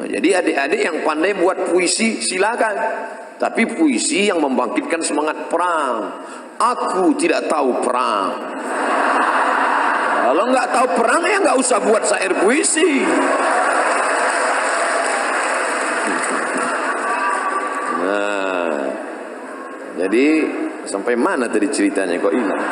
jadi adik-adik yang pandai buat puisi silakan, tapi puisi yang membangkitkan semangat perang. Aku tidak tahu perang. Kalau nggak tahu perang ya nggak usah buat syair puisi. Nah, jadi sampai mana tadi ceritanya kok hilang?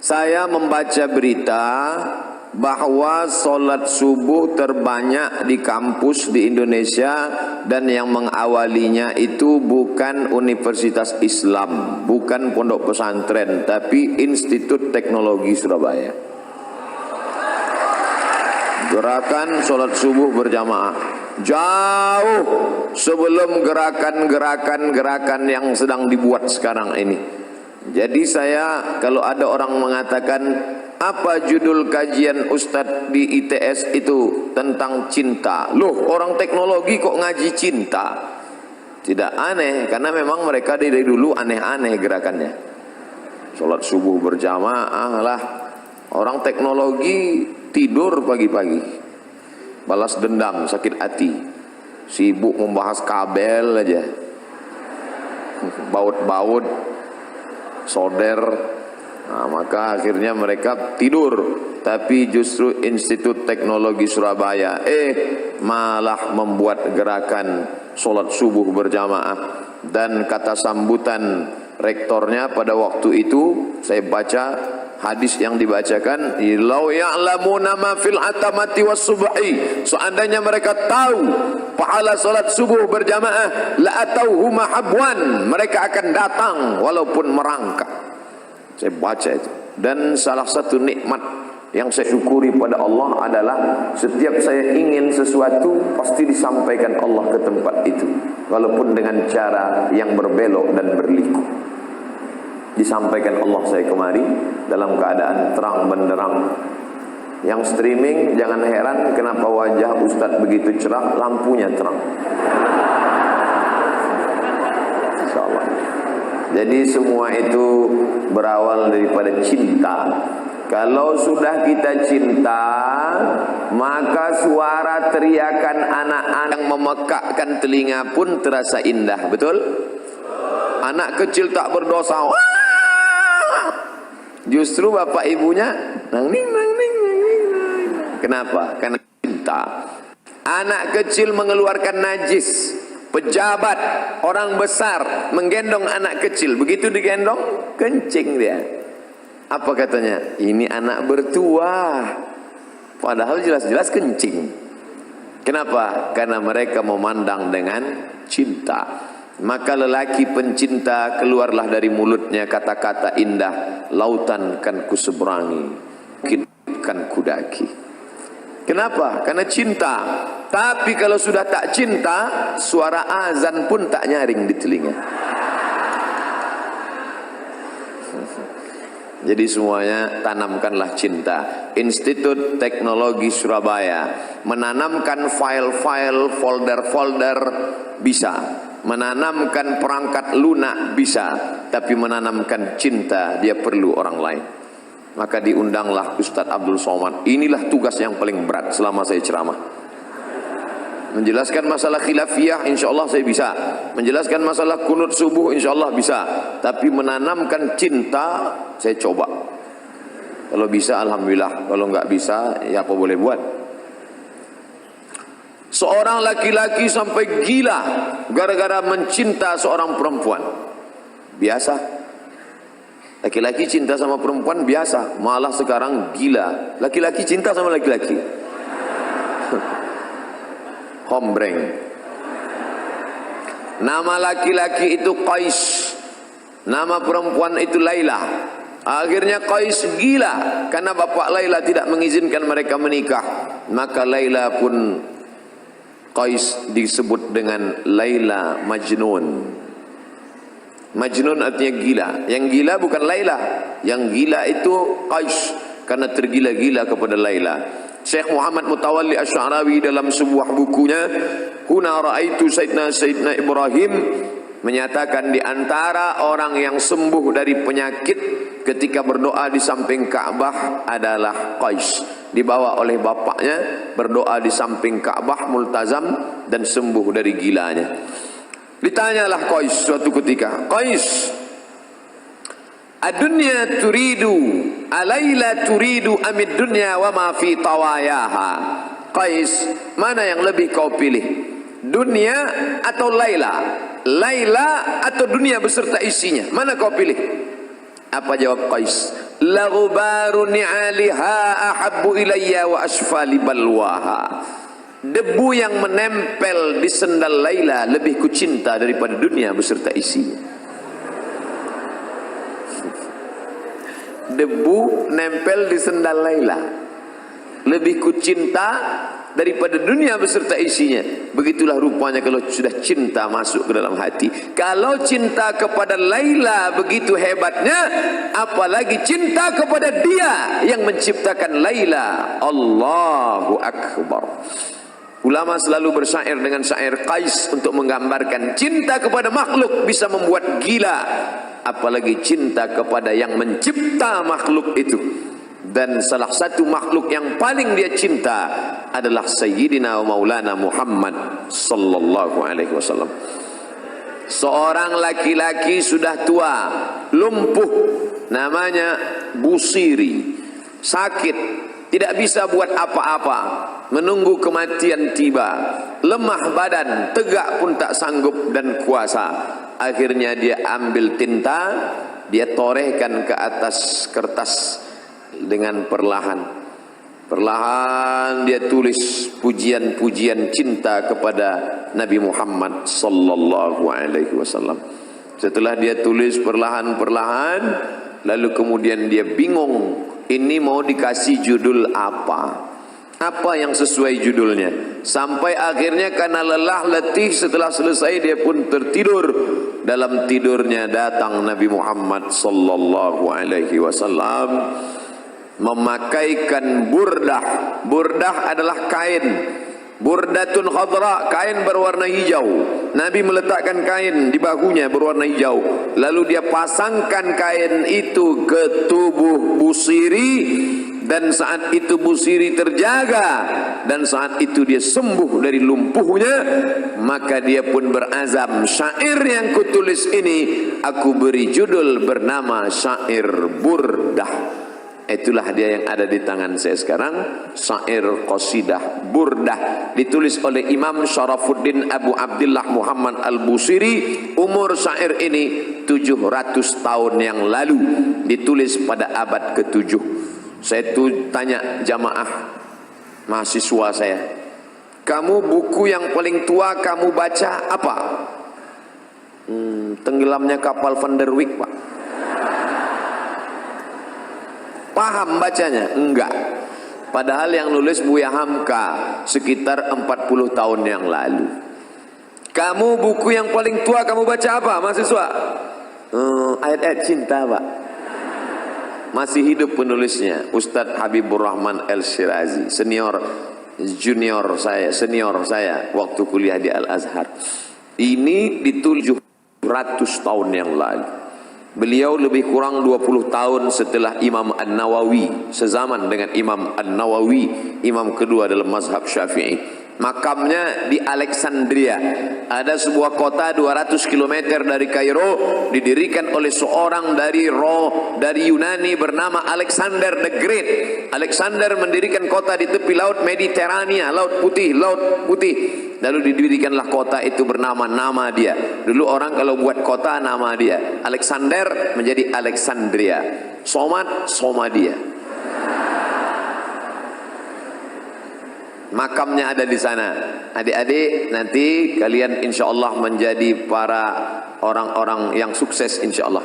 Saya membaca berita bahwa sholat subuh terbanyak di kampus di Indonesia, dan yang mengawalinya itu bukan Universitas Islam, bukan pondok pesantren, tapi Institut Teknologi Surabaya. Gerakan sholat subuh berjamaah jauh sebelum gerakan-gerakan yang sedang dibuat sekarang ini. Jadi saya, kalau ada orang mengatakan apa judul kajian Ustadz di ITS itu tentang cinta, loh orang teknologi kok ngaji cinta? Tidak aneh, karena memang mereka dari dulu aneh-aneh gerakannya. Sholat subuh berjamaah lah. Orang teknologi tidur pagi-pagi, balas dendam, sakit hati, sibuk membahas kabel aja, baut-baut, solder. Nah, maka akhirnya mereka tidur. Tapi justru Institut Teknologi Surabaya malah membuat gerakan sholat subuh berjamaah. Dan kata sambutan rektornya pada waktu itu, saya baca hadis yang dibacakan, "Lau ya'lamuna ma fil atamati was subhi." Seandainya mereka tahu pahala salat subuh berjamaah, la atauhu mahabwan, mereka akan datang walaupun merangkak. Saya baca itu. Dan salah satu nikmat yang saya syukuri pada Allah adalah setiap saya ingin sesuatu pasti disampaikan Allah ke tempat itu, walaupun dengan cara yang berbelok dan berliku. Disampaikan Allah saya kemari dalam keadaan terang benderang. Yang streaming jangan heran kenapa wajah Ustadz begitu cerah, lampunya terang. Insyaallah. Jadi semua itu berawal daripada cinta. Kalau sudah kita cinta, maka suara teriakan anak-anak yang memekakkan telinga pun terasa indah, betul? Anak kecil tak berdosa, wah! Justru bapak ibunya nang ning. Kenapa? Karena cinta. Anak kecil mengeluarkan najis, pejabat, orang besar menggendong anak kecil, begitu digendong kencing dia. Apa katanya? Ini anak bertuah. Padahal jelas-jelas kencing. Kenapa? Karena mereka memandang dengan cinta. Maka lelaki pencinta keluarlah dari mulutnya kata-kata indah, lautan kan kuseberangi, bukit kan kudaki. Kenapa? Karena cinta. Tapi kalau sudah tak cinta, suara azan pun tak nyaring di telinga. Jadi semuanya tanamkanlah cinta. Institut Teknologi Surabaya menanamkan file-file, folder-folder bisa, menanamkan perangkat lunak bisa, tapi menanamkan cinta dia perlu orang lain. Maka diundanglah Ustadz Abdul Somad. Inilah tugas yang paling berat selama saya ceramah. Menjelaskan masalah khilafiyah insyaallah saya bisa, menjelaskan masalah kunut subuh insyaallah bisa, tapi menanamkan cinta saya coba. Kalau bisa alhamdulillah, kalau nggak bisa ya apa boleh buat. Seorang laki-laki sampai gila gara-gara mencinta seorang perempuan. Biasa. Laki-laki cinta sama perempuan biasa, malah sekarang gila. Laki-laki cinta sama laki-laki. Hombreng. Nama laki-laki itu Qais, nama perempuan itu Laila. Akhirnya Qais gila karena bapak Laila tidak mengizinkan mereka menikah. Maka Laila pun, Qais disebut dengan Laila Majnun. Majnun artinya gila. Yang gila bukan Laila, yang gila itu Qais karena tergila-gila kepada Laila. Syekh Muhammad Mutawalli Asy-Sya'rawi dalam sebuah bukunya Huna Ra'aitu Sayyidina Ibrahim menyatakan di antara orang yang sembuh dari penyakit ketika berdoa di samping Ka'bah adalah Qais. Dibawa oleh bapaknya berdoa di samping Ka'bah multazam dan sembuh dari gilanya. Ditanyalah Qais suatu ketika, Qais, ad-dunya turidu alayla turidu amid dunya wa ma fi tawayaha. Qais, mana yang lebih kau pilih? Dunia atau Laila? Laila atau dunia beserta isinya? Mana kau pilih? Apa jawab Qais? La ghubaru ni'aliha ahabbu ilayya wa asfali balwaha. Debu yang menempel di sendal Laila lebih kucinta daripada dunia beserta isinya. Debu nempel di sendal Laila lebih kucinta daripada dunia beserta isinya. Begitulah rupanya kalau sudah cinta masuk ke dalam hati. Kalau cinta kepada Laila begitu hebatnya, apalagi cinta kepada dia yang menciptakan Laila. Allahu Akbar. Ulama selalu bersyair dengan syair Qais untuk menggambarkan cinta kepada makhluk bisa membuat gila, apalagi cinta kepada yang mencipta makhluk itu. Dan salah satu makhluk yang paling dia cinta adalah Sayyidina wa Maulana Muhammad sallallahu alaihi wasallam. Seorang laki-laki sudah tua, lumpuh, namanya Busiri, sakit, tidak bisa buat apa-apa, menunggu kematian tiba, lemah badan, tegak pun tak sanggup dan kuasa. Akhirnya dia ambil tinta, dia torehkan ke atas kertas dengan perlahan dia tulis pujian-pujian cinta kepada Nabi Muhammad sallallahu alaihi wasallam. Setelah dia tulis perlahan-perlahan, lalu kemudian dia bingung, ini mau dikasih judul apa? Apa yang sesuai judulnya? Sampai akhirnya karena lelah letih, setelah selesai dia pun tertidur. Dalam tidurnya datang Nabi Muhammad sallallahu alaihi wasallam memakaikan burdah. Burdah adalah kain, burdatun khadra, kain berwarna hijau. Nabi meletakkan kain di bahunya berwarna hijau, lalu dia pasangkan kain itu ke tubuh Busiri, dan saat itu Busiri terjaga, dan saat itu dia sembuh dari lumpuhnya. Maka dia pun berazam, syair yang kutulis ini aku beri judul bernama syair Burdah. Itulah dia yang ada di tangan saya sekarang, syair qasidah Burdah, ditulis oleh Imam Syarafuddin Abu Abdullah Muhammad Al-Busiri. Umur syair ini 700 tahun yang lalu, ditulis pada abad ke-7. Saya tanya jamaah mahasiswa saya, kamu buku yang paling tua kamu baca apa? Tenggelamnya kapal Van der Wijk, Pak. Paham bacanya? Enggak. Padahal yang nulis Buya Hamka sekitar 40 tahun yang lalu. Kamu buku yang paling tua kamu baca apa, mahasiswa? Ayat-ayat cinta, Pak. Masih hidup penulisnya, Ustadz Habibur Rahman El-Shirazi, senior saya waktu kuliah di Al-Azhar. Ini ditulis 700 tahun yang lalu. Beliau lebih kurang 20 tahun setelah Imam An-Nawawi, sezaman dengan Imam An-Nawawi, imam kedua dalam mazhab Syafi'i. Makamnya di Alexandria, ada sebuah kota 200 km dari Kairo, didirikan oleh seorang dari Yunani bernama Alexander the Great. Alexander mendirikan kota di tepi laut Mediterania, laut putih. Lalu didirikanlah kota itu bernama nama dia. Dulu orang kalau buat kota nama dia. Alexander menjadi Alexandria. Somadia. Makamnya ada di sana. Adik-adik, nanti kalian insya Allah menjadi para orang-orang yang sukses insya Allah.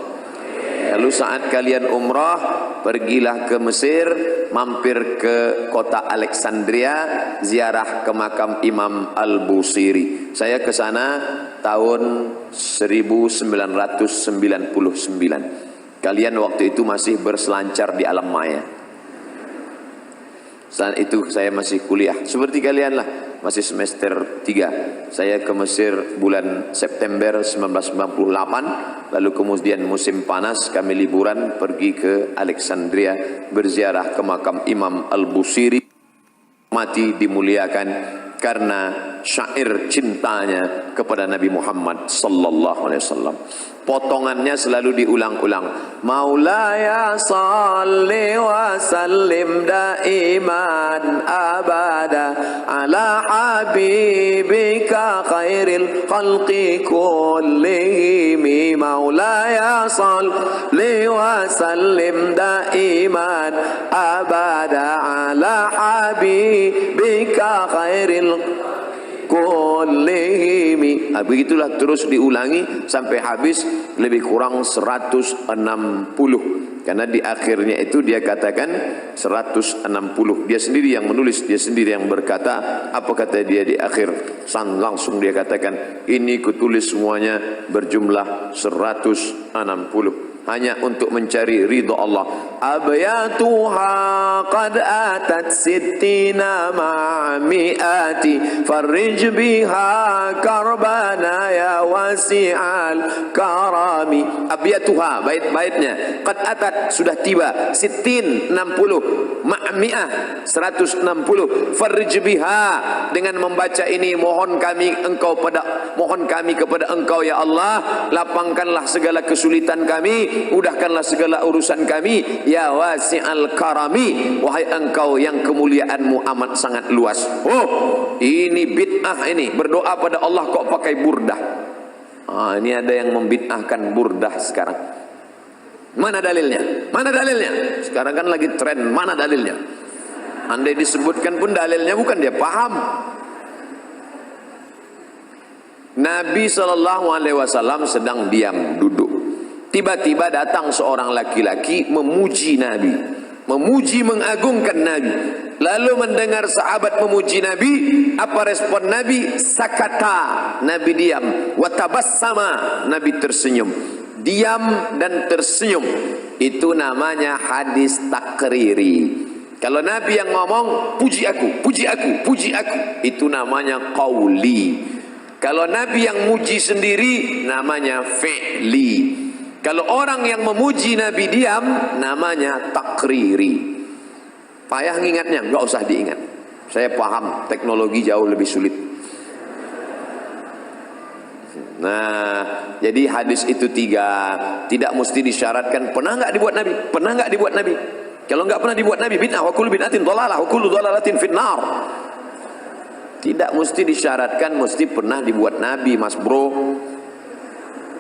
Lalu saat kalian umrah, pergilah ke Mesir, mampir ke kota Alexandria, ziarah ke makam Imam Al-Busiri. Saya ke sana tahun 1999. Kalian waktu itu masih berselancar di alam maya. Saat itu saya masih kuliah seperti kalian lah, masih semester 3. Saya ke Mesir bulan September 1998. Lalu kemudian musim panas kami liburan pergi ke Alexandria berziarah ke makam Imam Al-Busiri. Mati dimuliakan karena syair cintanya kepada Nabi Muhammad sallallahu alaihi wasallam. Potongannya selalu diulang-ulang. Maulaya salli wa sallim daiman abada ala habibika khairil khalqi kullihim. Maulaya salli wa sallim daiman abada ala habibika khairil kullihim. Begitulah terus diulangi sampai habis, lebih kurang 160. Karena di akhirnya itu dia katakan 160. Dia sendiri yang menulis, dia sendiri yang berkata. Apa kata dia di akhir? Langsung dia katakan, ini kutulis semuanya berjumlah 160. Hanya untuk mencari ridha Allah. Abyatuha qad atat sittina ma'mi'ati farrij biha karbana ya wasi'al karami. Abyatuha, bait-baitnya, qad atat, sudah tiba, sittin, 60, ma'mi'ah, 160. Farrij biha, dengan membaca ini mohon kami kepada engkau ya Allah, lapangkanlah segala kesulitan kami, mudahkanlah segala urusan kami, ya wasi'al karami, wahai engkau yang kemuliaanmu amat sangat luas. Oh, ini bid'ah ini, berdoa pada Allah kok pakai burdah. Ini ada yang membid'ahkan burdah sekarang. Mana dalilnya? Mana dalilnya? Sekarang kan lagi tren, mana dalilnya? Andai disebutkan pun dalilnya bukan dia paham. Nabi SAW sedang diam, duduk. Tiba-tiba datang seorang laki-laki memuji Nabi, memuji, mengagungkan Nabi. Lalu mendengar sahabat memuji Nabi, apa respon Nabi? Sakata, Nabi diam. Watabassama, Nabi tersenyum. Diam dan tersenyum, itu namanya hadis takriri. Kalau Nabi yang ngomong, puji aku, puji aku, puji aku, itu namanya qauli. Kalau Nabi yang muji sendiri, namanya fi'li. Kalau orang yang memuji Nabi diam, namanya takriri. Payah ngingatnya, enggak usah diingat. Saya paham, teknologi jauh lebih sulit. Nah, jadi hadis itu 3. Tidak mesti disyaratkan pernah enggak dibuat Nabi, pernah enggak dibuat Nabi. Kalau enggak pernah dibuat Nabi, bid'ah, wa kullu bid'atin dhalalah, wa kullu dhalalatin finnar. Tidak mesti disyaratkan mesti pernah dibuat Nabi, Mas Bro.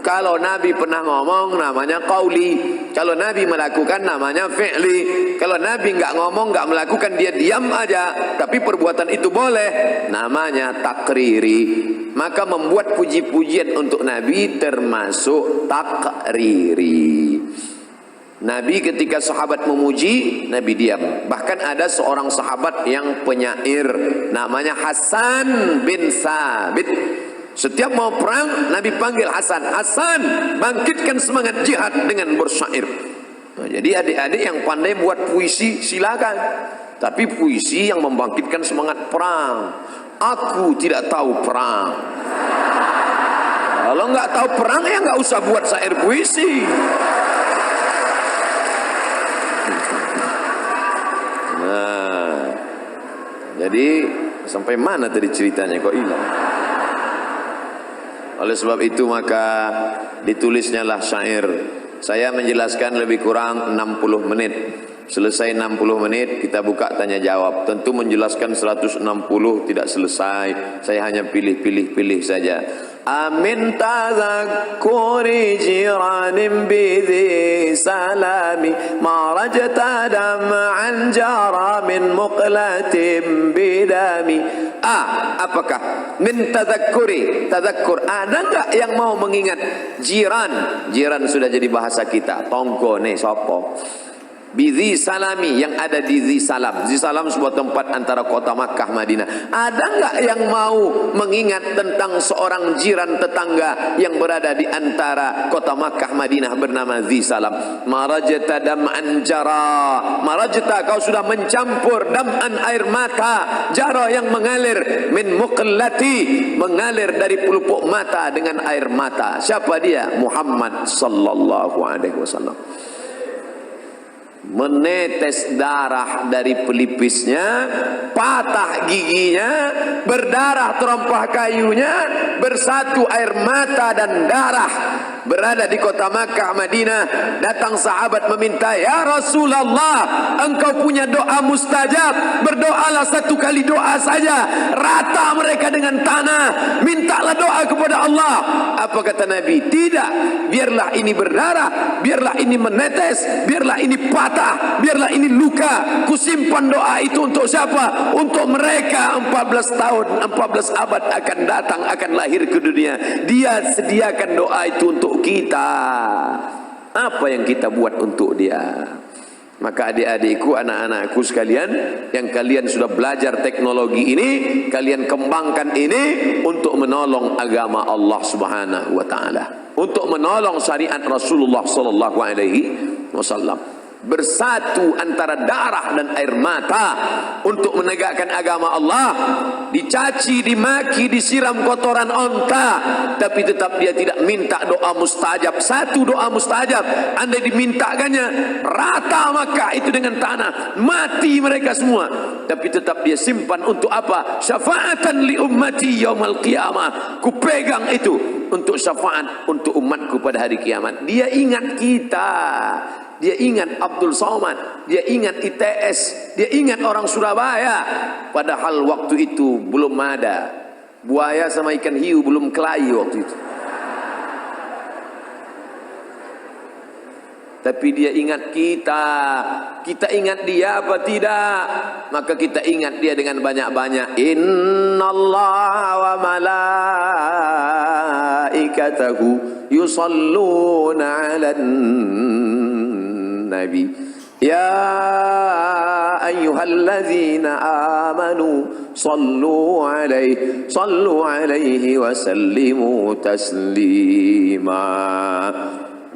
Kalau Nabi pernah ngomong namanya qauli. Kalau Nabi melakukan namanya fi'li. Kalau Nabi enggak ngomong, enggak melakukan, dia diam aja, tapi perbuatan itu boleh, namanya takriri. Maka membuat puji-pujian untuk Nabi termasuk takriri. Nabi ketika sahabat memuji, Nabi diam. Bahkan ada seorang sahabat yang penyair, namanya Hasan bin Sabit. Setiap mau perang, Nabi panggil Hasan. Hasan, bangkitkan semangat jihad dengan bersyair. Nah, jadi adik-adik yang pandai buat puisi, silakan. Tapi puisi yang membangkitkan semangat perang. Aku tidak tahu perang. Kalau nggak tahu perang, ya nggak usah buat syair puisi. Nah, jadi sampai mana tadi ceritanya kok hilang? Oleh sebab itu maka ditulisnya lah syair. Saya menjelaskan lebih kurang 60 menit. Selesai 60 menit kita buka tanya jawab. Tentu menjelaskan 160 tidak selesai. Saya hanya pilih-pilih saja. Amin tadhakkuri jiranin bidhi salami ma rajta dam'an jara min muqlatin bidami. Apakah min tadhakkuri, tadhakkur, ada enggak yang mau mengingat jiran? Jiran sudah jadi bahasa kita. Tonggo nih sopo. Bidhi Salami, yang ada di Dhi Salam. Dhi Salam sebuah tempat antara kota Makkah Madinah. Ada enggak yang mau mengingat tentang seorang jiran tetangga yang berada di antara kota Makkah Madinah bernama Dhi Salam? Marajta dam'an jara, marajta, kau sudah mencampur, dam'an, air mata, jara yang mengalir, min muqallati, mengalir dari pelupuk mata dengan air mata. Siapa dia? Muhammad sallallahu alaihi wasallam. Menetes darah dari pelipisnya, patah giginya, berdarah terompah kayunya, bersatu air mata dan darah. Berada di kota Makkah Madinah, datang sahabat meminta, ya Rasulullah, engkau punya doa mustajab, berdoalah satu kali doa saja, rata mereka dengan tanah, mintalah doa kepada Allah. Apa kata Nabi? Tidak, biarlah ini berdarah, biarlah ini menetes, biarlah ini patah, biarlah ini luka, kusimpan doa itu untuk siapa? Untuk mereka 14 tahun, 14 abad akan datang, akan lahir ke dunia. Dia sediakan doa itu untuk kita. Apa yang kita buat untuk dia? Maka adik-adikku, anak-anakku sekalian, yang kalian sudah belajar teknologi ini, kalian kembangkan ini untuk menolong agama Allah Subhanahu wa taala, untuk menolong syariat Rasulullah sallallahu alaihi wasallam. Bersatu antara darah dan air mata untuk menegakkan agama Allah. Dicaci, dimaki, disiram kotoran onta, tapi tetap dia tidak minta doa mustajab. Satu doa mustajab, andai dimintakannya, rata Makkah itu dengan tanah, mati mereka semua, tapi tetap dia simpan untuk apa? Syafaatan li ummati yaumal qiyamah. Ku pegang itu untuk syafaat untuk umatku pada hari kiamat. Dia ingat kita, dia ingat Abdul Somad, dia ingat ITS, dia ingat orang Surabaya. Padahal waktu itu belum ada buaya sama ikan hiu, belum kelahi waktu itu. Tapi dia ingat kita. Kita ingat dia apa tidak? Maka kita ingat dia dengan banyak-banyak. Innallaha wa malaikatahu yusalluna 'alan nabi. Ya ayyuhalladzina amanu sallu alaihi wa sallimu taslima.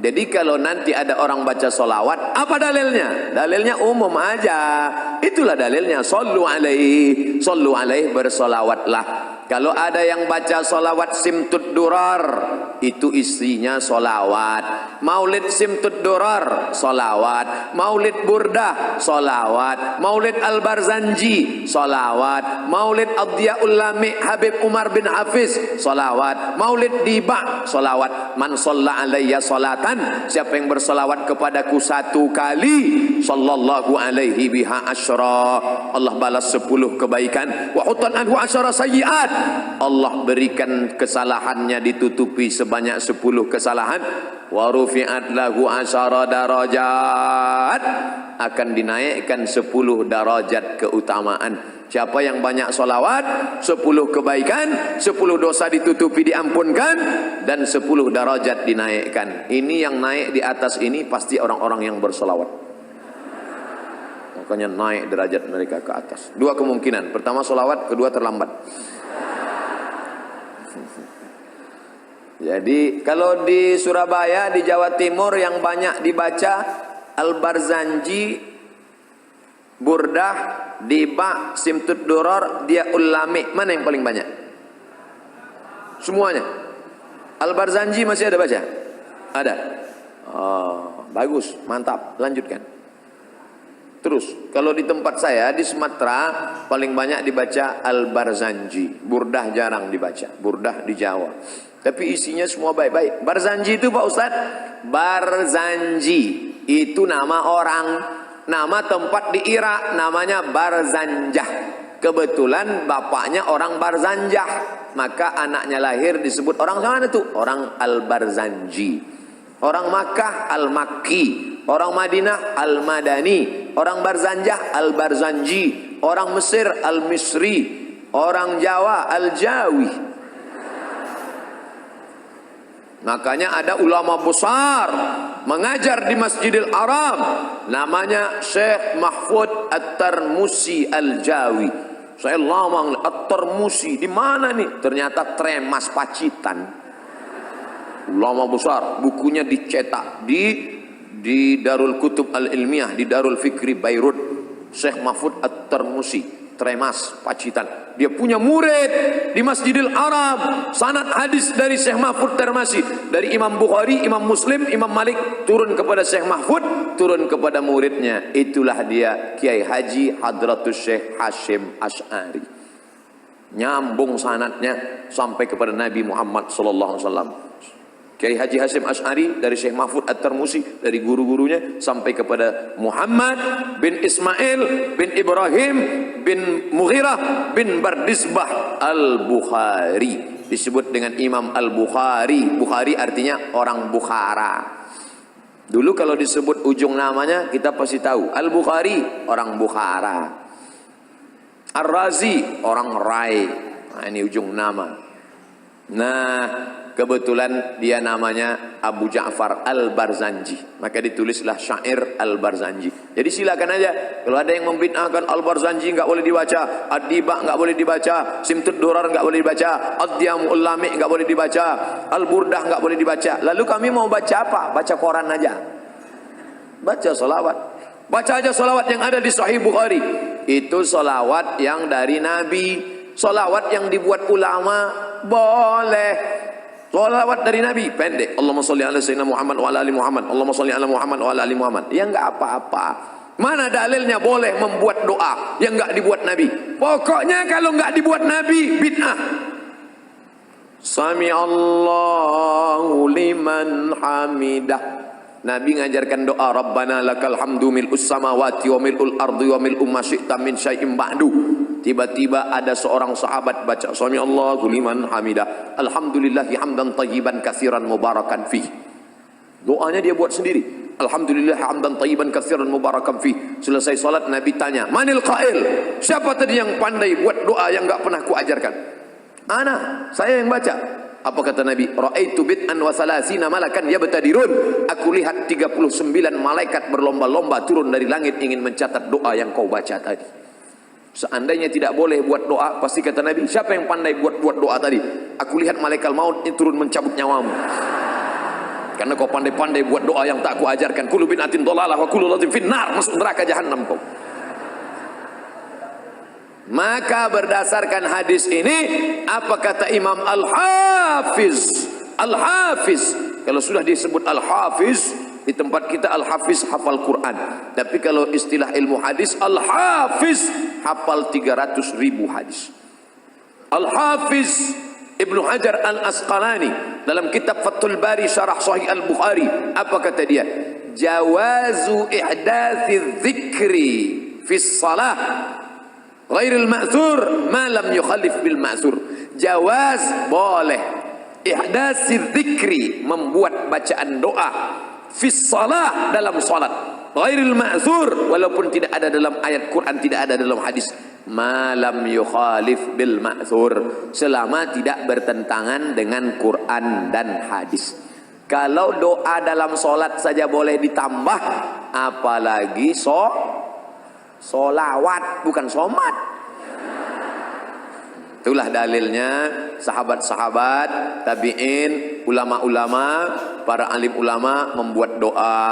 Jadi kalau nanti ada orang baca solawat, apa dalilnya? Dalilnya umum aja. Itulah dalilnya. Sallu alaihi, bersolawatlah. Kalau ada yang baca solawat simtud durar, itu isinya solawat. Maulid simtud durar, solawat. Maulid burdah, solawat. Maulid al-Barzanji, solawat. Maulid Adhiyaul Lami Habib Umar bin Hafiz, solawat. Maulid Diba, solawat. Man sholla alayya sholatan, siapa yang bersolawat kepadaku satu kali, sallallahu alaihi biha asyra, Allah balas 10 kebaikan. Wa hutan anhu asyara sayyiat, Allah berikan kesalahannya ditutupi sebanyak 10 kesalahan. Wa rufi'at lahu asyara darajat, akan dinaikkan 10 darajat keutamaan. Siapa yang banyak solawat, 10 kebaikan, 10 dosa ditutupi diampunkan, dan 10 darajat dinaikkan. Ini yang naik di atas ini pasti orang-orang yang bersolawat. Makanya naik derajat mereka ke atas. 2 kemungkinan. Pertama solawat, kedua terlambat. Jadi kalau di Surabaya, di Jawa Timur yang banyak dibaca Al-Barzanji, Burdah, Diba, Simtud Duror, Dia Ulami, mana yang paling banyak? Semuanya. Al-Barzanji masih ada baca? Ada. Oh, bagus, mantap, lanjutkan. Terus, kalau di tempat saya di Sumatera paling banyak dibaca Al-Barzanji. Burdah jarang dibaca, Burdah di Jawa. Tapi isinya semua baik-baik. Barzanji itu Pak Ustaz, Barzanji itu nama orang, nama tempat di Irak namanya Barzanjah. Kebetulan bapaknya orang Barzanjah, maka anaknya lahir disebut orang mana tuh? Orang Al-Barzanji. Orang Makkah Al-Makki, orang Madinah Al-Madani, orang Barzanjah Al-Barzanji, orang Mesir Al-Misri, orang Jawa Al-Jawi. Makanya ada ulama besar mengajar di Masjidil Haram, namanya Syekh Mahfud At-Tarmusi Al-Jawi. Saya lama At-Tarmusi di mana nih? Ternyata Tremas Pacitan. Ulama besar, bukunya dicetak di Darul Kutub Al-Ilmiah, di Darul Fikri Beirut. Syekh Mahfud At-Tarmusi, Tremas Pacitan. Dia punya murid di Masjidil Haram. Sanad hadis dari Syekh Mahfud Tarmusi, dari Imam Bukhari, Imam Muslim, Imam Malik, turun kepada Syekh Mahfud, turun kepada muridnya. Itulah dia Kiai Haji Hadratus Syekh Hashim Asy'ari. Nyambung sanadnya sampai kepada Nabi Muhammad sallallahu alaihi wasallam. Kiai Haji Hashim Asy'ari dari Syekh Mahfud At-Tarmusi, dari guru-gurunya sampai kepada Muhammad bin Ismail bin Ibrahim bin Mughirah bin Bardisbah Al-Bukhari. Disebut dengan Imam Al-Bukhari. Bukhari artinya orang Bukhara. Dulu kalau disebut ujung namanya kita pasti tahu. Al-Bukhari orang Bukhara. Ar-Razi orang Rai. Nah, ini ujung nama. Nah, kebetulan dia namanya Abu Ja'far Al-Barzanji, maka ditulislah syair Al-Barzanji. Jadi silakan aja, kalau ada yang membid'ahkan Al-Barzanji enggak boleh dibaca, Ad-Diba enggak boleh dibaca, Simtud Durar enggak boleh dibaca, Ad-Diyamul Lami enggak boleh dibaca, Al-Burdah enggak boleh dibaca. Lalu kami mau baca apa? Baca Quran aja. Baca solawat. Baca aja solawat yang ada di Sahih Bukhari. Itu solawat yang dari Nabi. Solawat yang dibuat ulama boleh. Solawat dari Nabi pendek. Allahumma sholli ala sayyidina Muhammad wa ala ali Muhammad. Allahumma sholli ala Muhammad wa ala ali Muhammad. Ya enggak apa-apa. Mana dalilnya boleh membuat doa yang enggak dibuat Nabi? Pokoknya kalau enggak dibuat Nabi bid'ah. Sami Allahu liman hamidah. Nabi ngajarkan doa Rabbana lakal hamdu mil'us samawati wa mil'ul ardi wa mil'u ma syi'ta min syai'in ba'du. Tiba-tiba ada seorang sahabat baca Sami Allahu liman hamidah. Alhamdulillahi hamdan tayyiban katsiran mubarakan fih. Doanya dia buat sendiri. Alhamdulillah hamdan tayyiban katsiran mubarakan fih. Selesai salat Nabi tanya, "Manil qail?" Siapa tadi yang pandai buat doa yang enggak pernah kuajarkan? Ana, saya yang baca. Apa kata Nabi? Ra'aitu bid'an wa salasina malakan yabtadirun. Aku lihat 39 malaikat berlomba-lomba turun dari langit ingin mencatat doa yang kau baca tadi. Seandainya tidak boleh buat doa, pasti kata Nabi, siapa yang pandai buat doa tadi? Aku lihat malaikat maut ini turun mencabut nyawamu. Karena kau pandai-pandai buat doa yang tak aku ajarkan. Kullu bid'atin dhalalah wa kullu dhalatin finnar. Masuk neraka jahanam kau. Maka berdasarkan hadis ini, apa kata Imam Al-Hafiz? Al-Hafiz, kalau sudah disebut Al-Hafiz, di tempat kita Al-Hafiz hafal Quran. Tapi kalau istilah ilmu hadis, Al-Hafiz hafal 300.000 hadis. Al-Hafiz Ibnu Hajar Al-Asqalani dalam kitab Fathul Bari Syarah Sahih Al-Bukhari, apa kata dia? Jawazu ihdathi dzikri fi shalah ghairil ma'thur ma lam yukhalif bil ma'thur. Jawaz boleh ihdasi dzikri, membuat bacaan doa fi shalah, dalam salat, ghairil ma'thur, walaupun tidak ada dalam ayat Quran, tidak ada dalam hadis, ma lam yukhalif bil ma'thur, selama tidak bertentangan dengan Quran dan hadis. Kalau doa dalam salat saja boleh ditambah, apalagi solawat, bukan somat. Itulah dalilnya sahabat-sahabat, tabi'in, ulama-ulama, para alim ulama membuat doa.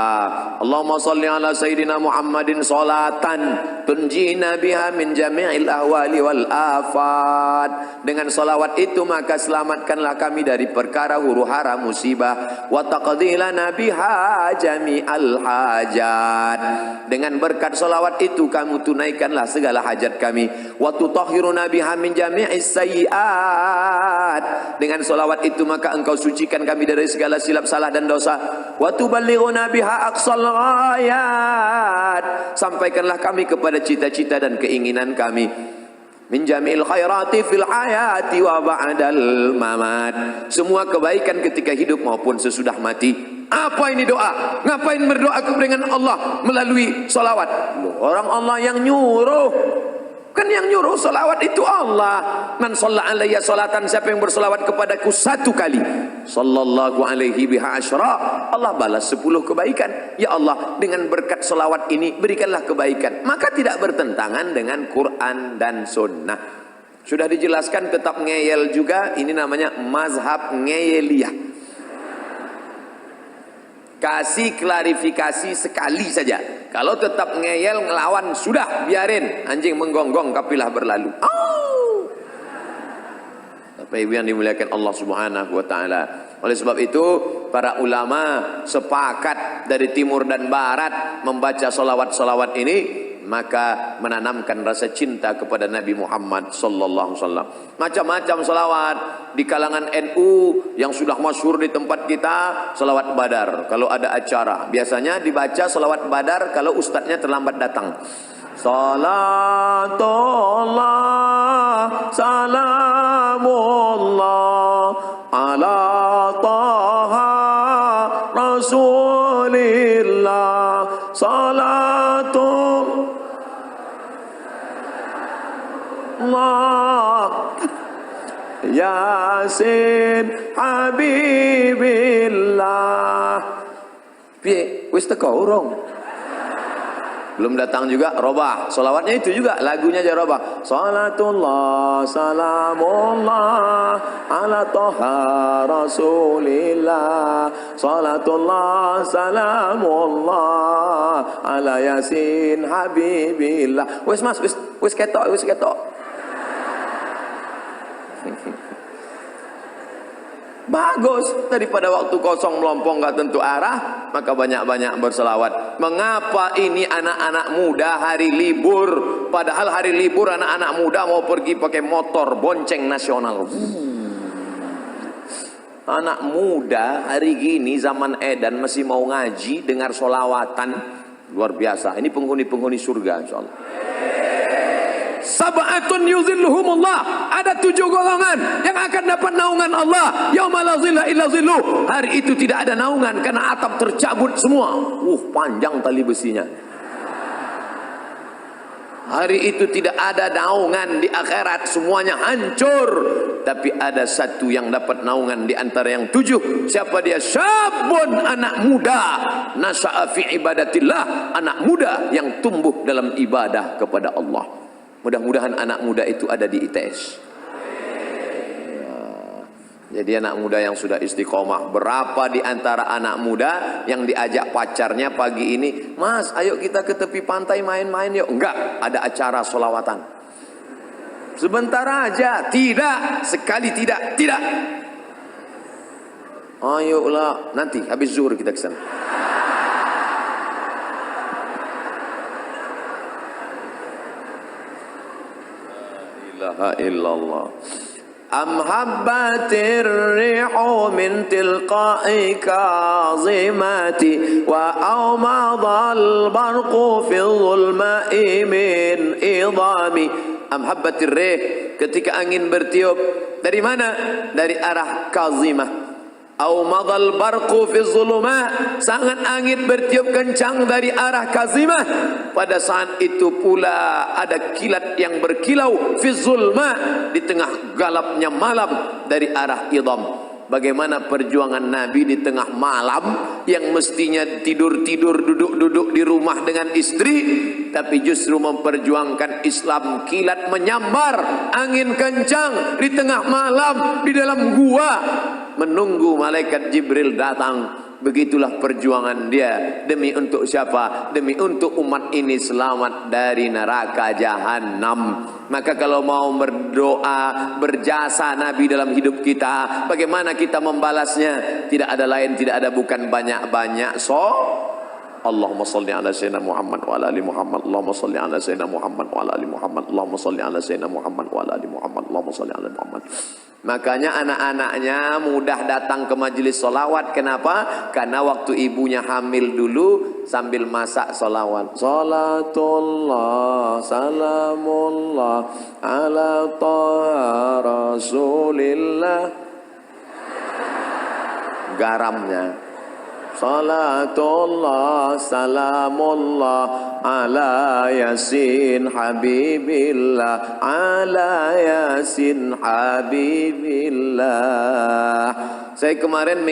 Allahumma sholli ala sayyidina Muhammadin sholatan tunjina biha min jami'il ahwali wal afat. Dengan salawat itu maka selamatkanlah kami dari perkara huru-hara musibah. Wa taqdi lana biha jami'al hajat. Dengan berkat salawat itu kamu tunaikanlah segala hajat kami. Wa tutahhiruna biha min jami'is sayyi'at. Dengan salawat itu maka engkau sucikan kami dari segala silap salah dan dosa. Wa tuballighuna biha aqsal ghayat. Sampaikanlah kami kepada cita-cita dan keinginan kami. Min jami'il khairati fil hayati wa ba'dal mamat. Semua kebaikan ketika hidup maupun sesudah mati. Apa ini doa? Ngapain berdoa dengan Allah melalui salawat? Orang Allah yang nyuruh. Kan yang nyuruh salawat itu Allah. Man shalla alayya salatan, siapa yang bersalawat kepadaku satu kali, sallallahu alaihi biha asyra, Allah balas 10 kebaikan. Ya Allah, dengan berkat salawat ini berikanlah kebaikan. Maka tidak bertentangan dengan Quran dan Sunnah. Sudah dijelaskan tetap ngeyel juga. Ini namanya mazhab ngeyeliyah. Kasih klarifikasi sekali saja. Kalau tetap ngeyel ngelawan, sudah biarin, anjing menggonggong kapilah berlalu. Bapak Ibu yang dimuliakan Allah Subhanahu wa taala. Oleh sebab itu para ulama sepakat dari timur dan barat membaca salawat-salawat ini, maka menanamkan rasa cinta kepada Nabi Muhammad sallallahu alaihi wasallam. Macam-macam salawat di kalangan NU yang sudah masyhur di tempat kita, salawat Badar. Kalau ada acara, biasanya dibaca salawat Badar kalau ustadznya terlambat datang. Salatullah salamullah ala taha rasulillah salatul Allah Yasin Habibillah. Piye wis teko urung? Belum datang juga robah. Salawatnya itu juga, lagunya aja robah. Salatullah salamullah ala toha rasulillah. Salatullah salamullah ala yasin habibillah. Wis mas, wis ketok, wis ketok. Bagus, daripada waktu kosong melompong gak tentu arah, maka banyak-banyak berselawat. Mengapa ini anak-anak muda hari libur, padahal hari libur anak-anak muda mau pergi pakai motor bonceng nasional. Anak muda hari gini zaman edan masih mau ngaji, dengar solawatan, luar biasa. Ini penghuni-penghuni surga insyaallah. Sab'atun yuzilluhumullah, ada 7 golongan yang akan dapat naungan Allah. Yauma la zilla illa zilluh, hari itu tidak ada naungan karena atap tercabut semua. Panjang tali besinya. Hari itu tidak ada naungan di akhirat, semuanya hancur. Tapi ada satu yang dapat naungan di antara yang 7. Siapa dia? Syabun, anak muda, nasya'a fi ibadatillah, anak muda yang tumbuh dalam ibadah kepada Allah. Mudah-mudahan anak muda itu ada di ITS. Jadi anak muda yang sudah istiqomah. Berapa di antara anak muda yang diajak pacarnya pagi ini, Mas ayo kita ke tepi pantai main-main yuk. Enggak, ada acara solawatan. Sebentar aja. Tidak, sekali tidak. Tidak. Ayolah, nanti habis zuhur kita ke sana. La ilaha illallah. Am habbatir rihu min tilqa'i kazimati wa awmadal barqu fi dhulma'i min idami. Am habbatir rih, ketika angin bertiup dari mana? Dari arah Kazimah. Awmadal barqu fi dhulma, sangat angin bertiup kencang dari arah Kazimah. Pada saat itu pula ada kilat yang berkilau fi dhulma, di tengah galapnya malam dari arah Idham. Bagaimana perjuangan Nabi di tengah malam yang mestinya tidur-tidur, duduk-duduk di rumah dengan istri, tapi justru memperjuangkan Islam. Kilat menyambar, angin kencang di tengah malam di dalam gua, menunggu malaikat Jibril datang. Begitulah perjuangan dia. Demi untuk siapa? Demi untuk umat ini selamat dari neraka jahanam. Maka kalau mau berdoa, berjasa Nabi dalam hidup kita, bagaimana kita membalasnya? Tidak ada lain, tidak ada bukan banyak-banyak Allahumma salli ala sayyidina Muhammad wa ala ali Muhammad. Allahumma salli ala sayyidina Muhammad wa ala ali Muhammad. Allahumma salli ala sayyidina Muhammad wa ala ali Muhammad. Allahumma salli ala Muhammad. Makanya anak-anaknya mudah datang ke majelis solawat. Kenapa? Karena waktu ibunya hamil dulu sambil masak solawat. Salatullah salamullah ala taha rasulillah. Garamnya Salatullah salamullah ala yasin habibillah, ala yasin habibillah. Saya kemarin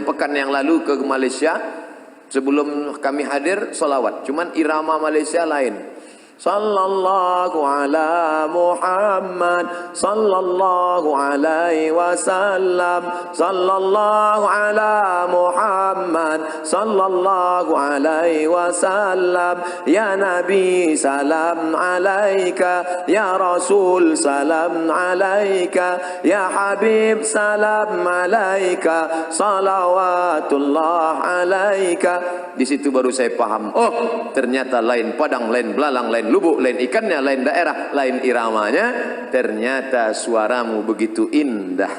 pekan yang lalu ke Malaysia. Sebelum kami hadir salawat, cuman irama Malaysia lain. Sallallahu ala Muhammad sallallahu alaihi wasallam, sallallahu ala Muhammad sallallahu alaihi wasallam, ya Nabi salam alaika, ya Rasul salam alaika, ya Habib salam alaika, salawatullah alaika. Di situ baru saya paham, oh ternyata lain Padang, lain belalang, lain lubuk, lain ikannya, lain daerah, lain iramanya. Ternyata suaramu begitu indah.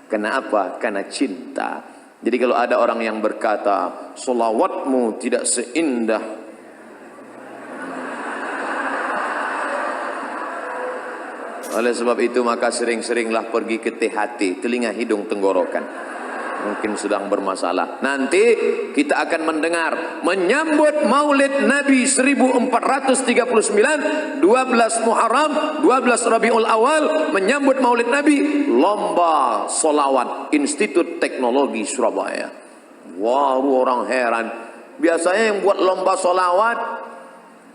Kenapa? Karena cinta. Jadi kalau ada orang yang berkata solawatmu tidak seindah, oleh sebab itu maka sering-seringlah pergi ke THT, telinga hidung tenggorokan. Mungkin sedang bermasalah. Nanti kita akan mendengar menyambut Maulid Nabi 1439, 12 Muharram, 12 Rabiul Awal, menyambut Maulid Nabi, lomba solawat Institut Teknologi Surabaya. Wah, orang heran. Biasanya yang buat lomba solawat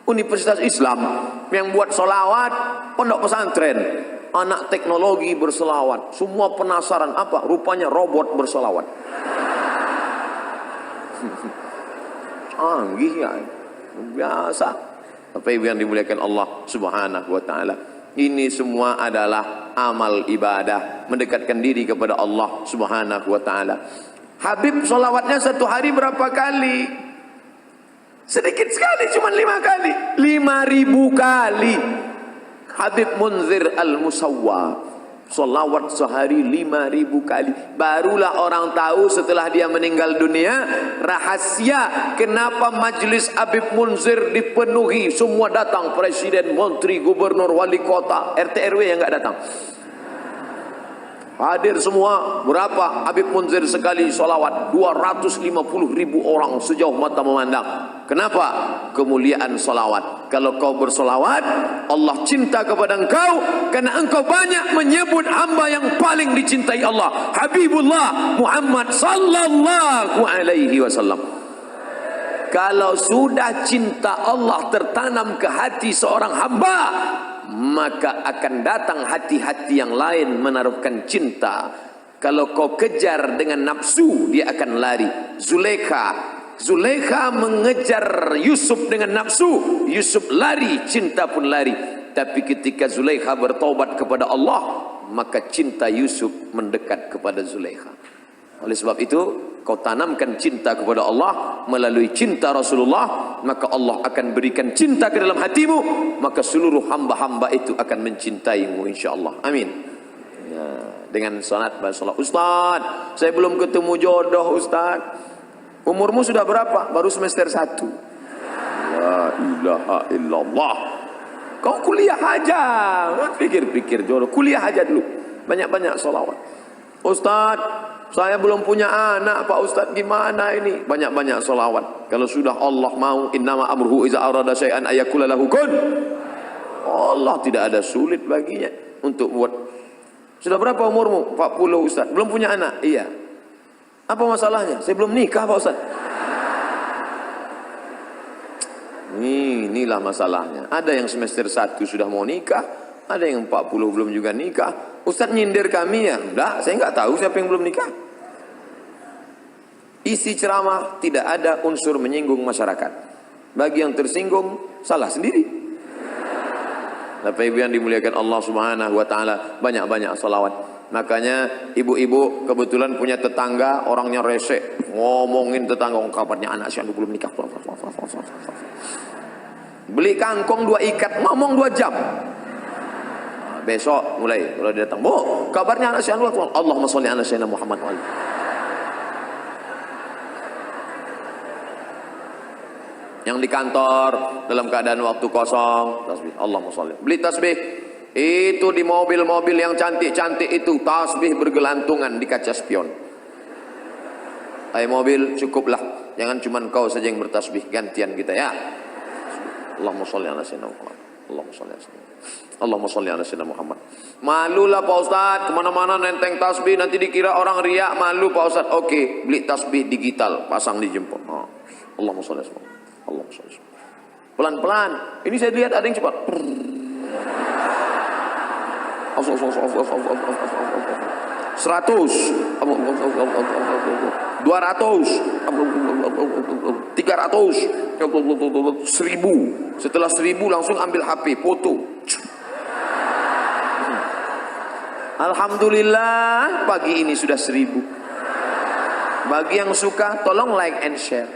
Universitas Islam, yang buat solawat pondok pesantren. Anak teknologi berselawat. Semua penasaran, apa? Rupanya robot berselawat. Canggih ya. Biasa. Apa yang dimuliakan Allah Subhanahu wa taala. Ini semua adalah amal ibadah, mendekatkan diri kepada Allah Subhanahu wa taala. Habib selawatnya satu hari berapa kali? Sedikit sekali, cuma 5 kali. 5.000 kali. Habib Munzir Al-Musawwa solawat sehari 5.000 kali. Barulah orang tahu setelah dia meninggal dunia rahasia kenapa majlis Habib Munzir dipenuhi. Semua datang, presiden, menteri, gubernur, wali kota, RT RW yang enggak datang. Hadir semua. Berapa Habib Munzir sekali solawat? 250.000 orang sejauh mata memandang. Kenapa? Kemuliaan solawat. Kalau kau bersolawat, Allah cinta kepada engkau karena engkau banyak menyebut hamba yang paling dicintai Allah, Habibullah Muhammad sallallahu alaihi wasallam. Kalau sudah cinta Allah tertanam ke hati seorang hamba, maka akan datang hati-hati yang lain menaruhkan cinta. Kalau kau kejar dengan nafsu, dia akan lari. Zulaikha mengejar Yusuf dengan nafsu, Yusuf lari, cinta pun lari. Tapi ketika Zulaikha bertaubat kepada Allah, maka cinta Yusuf mendekat kepada Zulaikha. Oleh sebab itu, kau tanamkan cinta kepada Allah melalui cinta Rasulullah, maka Allah akan berikan cinta ke dalam hatimu, maka seluruh hamba-hamba itu akan mencintaimu insyaAllah. Amin. Ya, dengan salat basalah. Ustaz, saya belum ketemu jodoh Ustaz. Umurmu sudah berapa? Baru semester 1. La ilaha illallah. Kau kuliah aja. Pikir-pikir jodoh. Kuliah aja dulu. Banyak-banyak salawat. Ustaz, saya belum punya anak Pak Ustaz, gimana ini? Banyak-banyak salawat. Kalau sudah Allah mau, innama amruhu iza arada syai'an ayakula lahu kun. Allah tidak ada sulit baginya untuk buat. Sudah berapa umurmu? 40 Ustaz. Belum punya anak? Iya. Apa masalahnya? Saya belum nikah Pak Ustaz. Inilah masalahnya. Ada yang semester 1 sudah mau nikah, ada yang 40 belum juga nikah. Ustaz nyindir kami ya? Enggak, saya enggak tahu siapa yang belum nikah. Isi ceramah tidak ada unsur menyinggung masyarakat. Bagi yang tersinggung, salah sendiri. Bapak Ibu yang dimuliakan Allah Subhanahu wa taala, banyak-banyak salawat. Makanya ibu-ibu kebetulan punya tetangga orangnya rese, ngomongin tetangga, kabarnya anak si anu belum nikah. Beli kangkong 2 ikat, ngomong 2 jam. Besok mulai kalau dia datang, "Bu, kabarnya anak si anu, Allahumma sholli ala sayyidina Muhammad wa ali." Yang di kantor dalam keadaan waktu kosong, tasbih, Allahumma sholli. Beli tasbih. Itu di mobil-mobil yang cantik-cantik itu tasbih bergelantungan di kaca spion. hai mobil, cukuplah. Jangan cuma kau saja yang bertasbih, gantian kita ya. Allahumma sholli ala sayyidina Muhammad. Allahumma sholli ala sayyidina Muhammad. Allahumma sholli ala sayyidina Muhammad. Malulah Pak Ustaz, kemana-mana nenteng tasbih, nanti dikira orang riak, malu Pak Ustaz. Oke, beli tasbih digital, pasang di jempol. Allahumma sholli ala sayyidina Muhammad. Allahumma sholli ala sayyidina Muhammad. Pelan-pelan. Ini saya lihat ada yang cepat. 100, 200, 300, 1000, setelah 1000 langsung ambil HP, foto. Alhamdulillah pagi ini sudah 1000. Bagi yang suka tolong like and share.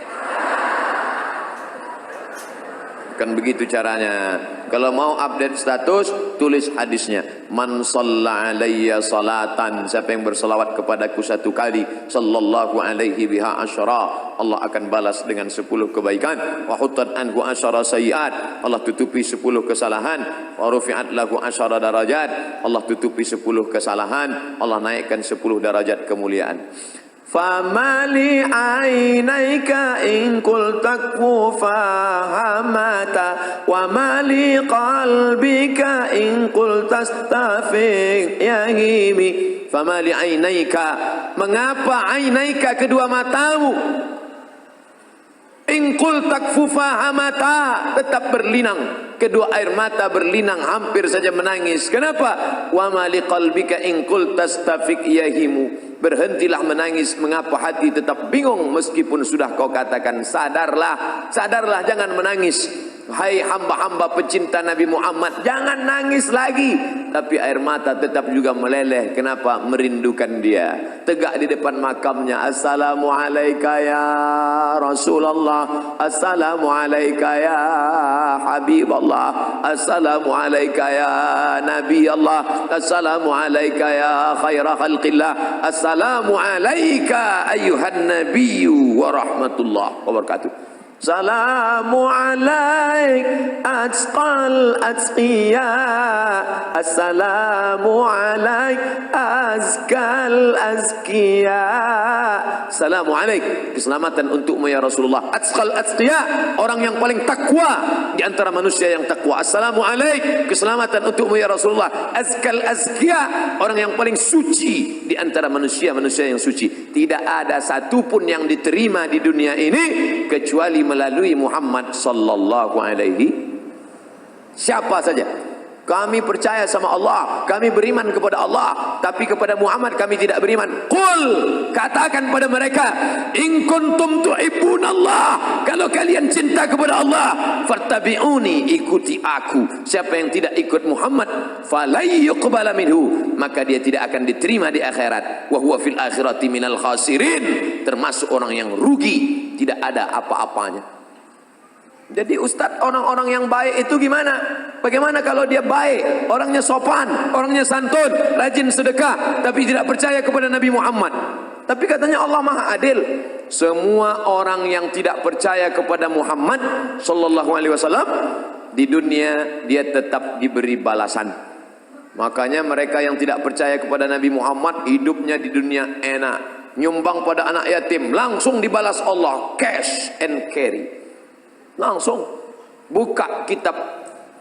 Kan begitu caranya. Kalau mau update status, tulis hadisnya. Man shalla alayya salatan, siapa yang berselawat kepadaku 1 kali, sallallahu alaihi biha asyara, Allah akan balas dengan 10 kebaikan. Wa huttat anhu asyara sayiat, Allah tutupi 10 kesalahan. Wa rufi'at lahu asyara darajat, Allah tutupi 10 kesalahan, Allah naikkan 10 derajat kemuliaan. Famali ainaika in qul takfu fahamata wa mali qalbika in qul tastafiq yahimi. Famali ainaika, mengapa ainaika kedua matamu, in qul takfu fahamata tetap berlinang, kedua air mata berlinang, hampir saja menangis. Kenapa? Wa mali qalbika in qul tastafiq yahimu, berhentilah menangis, mengapa hati tetap bingung meskipun sudah kau katakan sadarlah, sadarlah, jangan menangis. Hai hamba-hamba pecinta Nabi Muhammad, jangan nangis lagi. Tapi air mata tetap juga meleleh. Kenapa? Merindukan dia. Tegak di depan makamnya, Assalamualaikum ya Rasulullah, Assalamualaikum ya Habiballah, Assalamualaikum ya Nabi Allah, Assalamualaikum ya khaira khalqillah, Assalamualaikum ayuhan nabiyyu wa rahmatullah wabarakatuh. Salamu alaik atqal atqiya, assalamu alaik azkal azkiya. Salamu alaik, keselamatan untukmu ya Rasulullah. Atqal atqiya, orang yang paling takwa di antara manusia yang takwa. Assalamu alaik, keselamatan untukmu ya Rasulullah. Azkal azkiya, orang yang paling suci di antara manusia-manusia yang suci. Tidak ada satupun yang diterima di dunia ini kecuali melalui Muhammad sallallahu alaihi. Siapa saja. Kami percaya sama Allah, kami beriman kepada Allah, tapi kepada Muhammad kami tidak beriman. Qul, katakan pada mereka, in kuntum tuhibbunallah, kalau kalian cinta kepada Allah, fattabi'uni, ikuti aku. Siapa yang tidak ikut Muhammad, falay yuqbala minhu, maka dia tidak akan diterima di akhirat. Wa huwa fil akhirati minal khasirin, termasuk orang yang rugi, tidak ada apa-apanya. Jadi ustadz, orang-orang yang baik itu gimana? Bagaimana kalau dia baik, orangnya sopan, orangnya santun, rajin sedekah, tapi tidak percaya kepada Nabi Muhammad? Tapi katanya Allah Maha Adil. Semua orang yang tidak percaya kepada Muhammad sallallahu alaihi wasallam di dunia dia tetap diberi balasan. Makanya mereka yang tidak percaya kepada Nabi Muhammad hidupnya di dunia enak, nyumbang pada anak yatim langsung dibalas Allah, cash and carry. Langsung buka kitab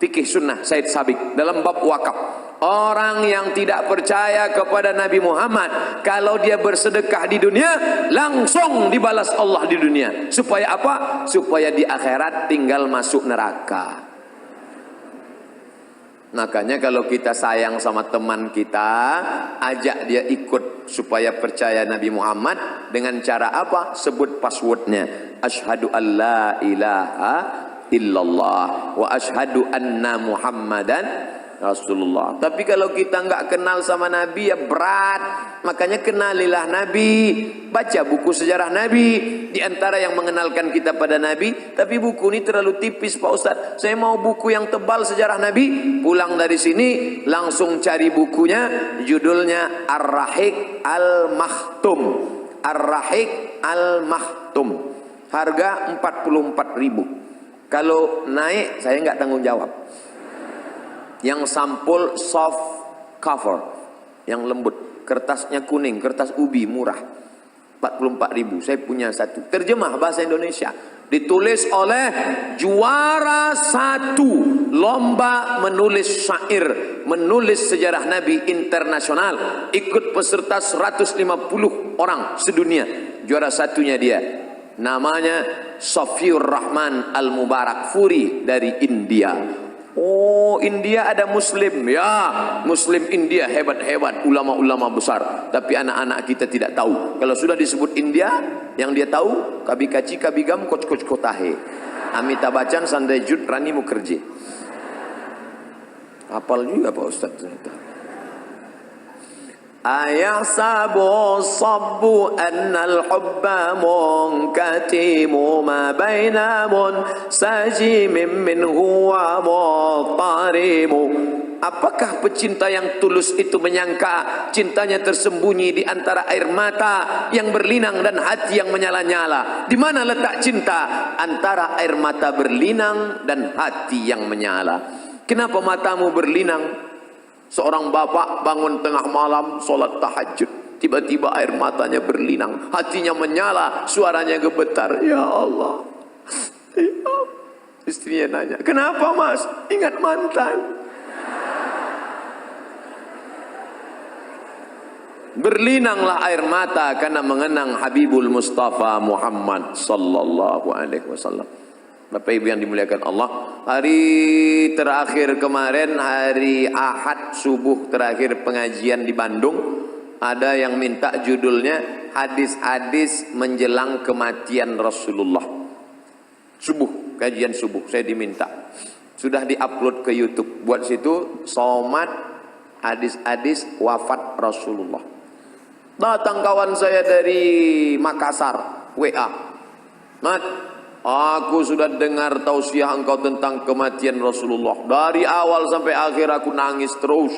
fikih sunnah Said Sabiq dalam bab wakaf. Orang yang tidak percaya kepada Nabi Muhammad, kalau dia bersedekah di dunia langsung dibalas Allah di dunia. Supaya apa? Supaya di akhirat tinggal masuk neraka. Makanya kalau kita sayang sama teman kita, ajak dia ikut supaya percaya Nabi Muhammad. Dengan cara apa? Sebut passwordnya. Asyhadu an la ilaha illallah wa asyhadu anna Muhammadan Rasulullah. Tapi kalau kita nggak kenal sama Nabi ya berat. Makanya kenalilah Nabi. Baca buku sejarah Nabi. Di antara yang mengenalkan kita pada Nabi. Tapi buku ini terlalu tipis Pak Ustadz. Saya mau buku yang tebal sejarah Nabi. Pulang dari sini langsung cari bukunya. Judulnya Ar-Rahiq Al-Makhtum. Ar-Rahiq Al-Makhtum. Harga 44.000. Kalau naik saya nggak tanggung jawab. Yang sampul soft cover, yang lembut, kertasnya kuning, kertas ubi murah. 44.000. Saya punya satu. Terjemah bahasa Indonesia. Ditulis oleh juara satu lomba menulis syair, menulis sejarah Nabi internasional. Ikut peserta 150 orang sedunia. Juara satunya dia. Namanya Safiur Rahman Al-Mubarak Furi dari India. Oh, India ada Muslim. Ya, Muslim India hebat-hebat, ulama-ulama besar. Tapi anak-anak kita tidak tahu. Kalau sudah disebut India, yang dia tahu kabi kaci kabi gam koc koc kotahe. Amitabh Bachchan Sanjay Dutt Rani Mukherjee. Hafal juga Pak Ustaz ternyata. Ayahsabu sabbu annal hubba munkatimu ma baina munsajimin minhu wa muqtarimu. Apakah pecinta yang tulus itu menyangka cintanya tersembunyi di antara air mata yang berlinang dan hati yang menyala-nyala? Di mana letak cinta? Antara air mata berlinang dan hati yang menyala. Kenapa matamu berlinang? Seorang bapak bangun tengah malam, solat tahajud. Tiba-tiba air matanya berlinang. Hatinya menyala, suaranya gemetar. Ya Allah. Ya. Istrinya nanya, kenapa mas? Ingat mantan. Berlinanglah air mata karena mengenang Habibul Mustafa Muhammad sallallahu alaihi wasallam. Bapak Ibu yang dimuliakan Allah, hari terakhir kemarin, hari Ahad subuh terakhir pengajian di Bandung, ada yang minta judulnya hadis-hadis menjelang kematian Rasulullah. Subuh, kajian subuh, saya diminta. Sudah diupload ke YouTube. Buat situ somat hadis-hadis wafat Rasulullah. Datang kawan saya dari Makassar, WA. Mat, aku sudah dengar tausiah engkau tentang kematian Rasulullah. Dari awal sampai akhir aku nangis terus.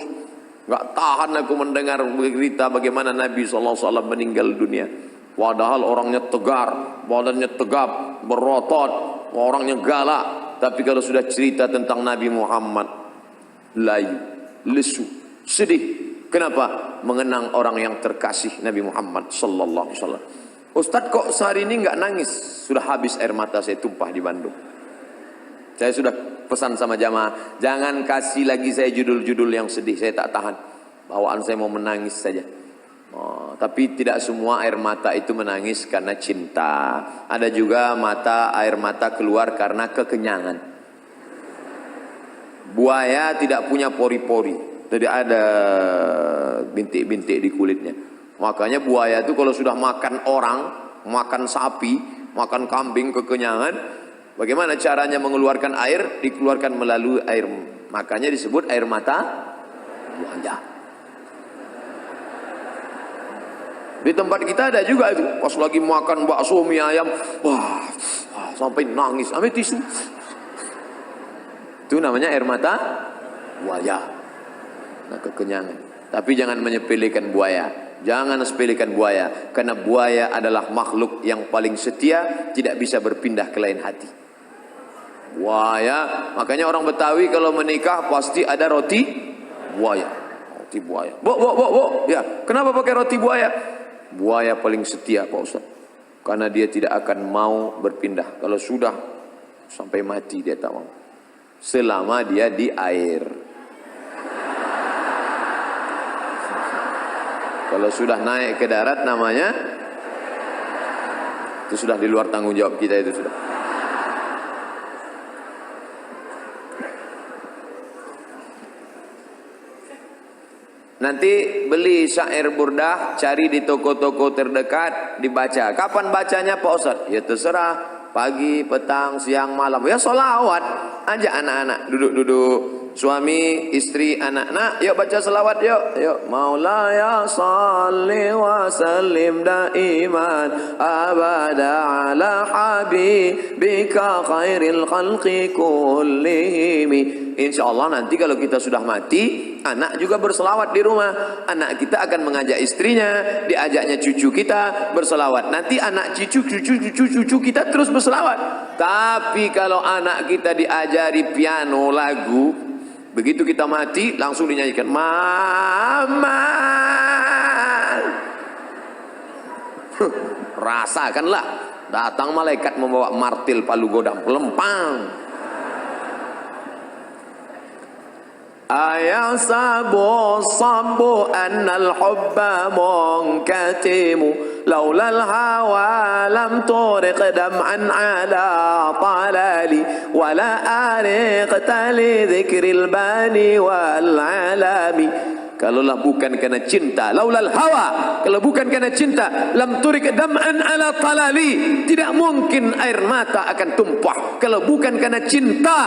Gak tahan aku mendengar berita bagaimana Nabi SAW meninggal dunia. Padahal orangnya tegar, badannya tegap, berotot, orangnya galak. Tapi kalau sudah cerita tentang Nabi Muhammad, layu, lesu, sedih. Kenapa? Mengenang orang yang terkasih Nabi Muhammad SAW. Ustadz kok sehari ini nggak nangis? Sudah habis air mata saya tumpah di Bandung. Saya sudah pesan sama jamaah, jangan kasih lagi saya judul-judul yang sedih, saya tak tahan. Bawaan saya mau menangis saja. Oh, tapi tidak semua air mata itu menangis karena cinta. Ada juga air mata keluar karena kekenyangan. Buaya tidak punya pori-pori, jadi ada bintik-bintik di kulitnya. Makanya buaya itu kalau sudah makan orang, makan sapi, makan kambing kekenyangan, bagaimana caranya mengeluarkan air? Dikeluarkan melalui air. Makanya disebut air mata buaya. Di tempat kita ada juga itu. Pas lagi makan bakso mie ayam, wah, sampai nangis, ambil tisu. Itu namanya air mata buaya. Nah, kekenyangan. Tapi jangan menyepelekan buaya. Jangan sepelekan buaya, karena buaya adalah makhluk yang paling setia, tidak bisa berpindah ke lain hati. Buaya, makanya orang Betawi kalau menikah pasti ada roti buaya. Roti buaya. Bo. Ya, kenapa pakai roti buaya? Buaya paling setia Pak Ustaz. Karena dia tidak akan mau berpindah. Kalau sudah sampai mati dia tak mau. Selama dia di air. Kalau sudah naik ke darat namanya, itu sudah di luar tanggung jawab kita itu sudah. Nanti beli syair burdah, cari di toko-toko terdekat, dibaca. Kapan bacanya Pak Ustaz? Ya terserah, pagi, petang, siang, malam. Ya sholawat, ajak anak-anak duduk-duduk. Suami, istri, anak-anak, yuk baca selawat yuk. Yuk. Maulaya salli wa sallim daiman abada ala habibika khairil khalqi kullihimi. InsyaAllah nanti kalau kita sudah mati, anak juga berselawat di rumah. Anak kita akan mengajak istrinya, diajaknya cucu kita berselawat. Nanti anak cucu kita terus berselawat. Tapi kalau anak kita diajari piano lagu, begitu kita mati langsung dinyanyikan Mama. rasakanlah. Datang malaikat membawa martil palu godam, lempang. Ayasabu sabu annal hubba munkatimu laulal hawa lam turiq dam'an ala talali wala ariqta li dhikril bani wal alami. Kalaulah bukan karena cinta, laulal hawa, kalau bukan karena cinta, lam turik dam'an ala talali, tidak mungkin air mata akan tumpah. Kalau bukan karena cinta,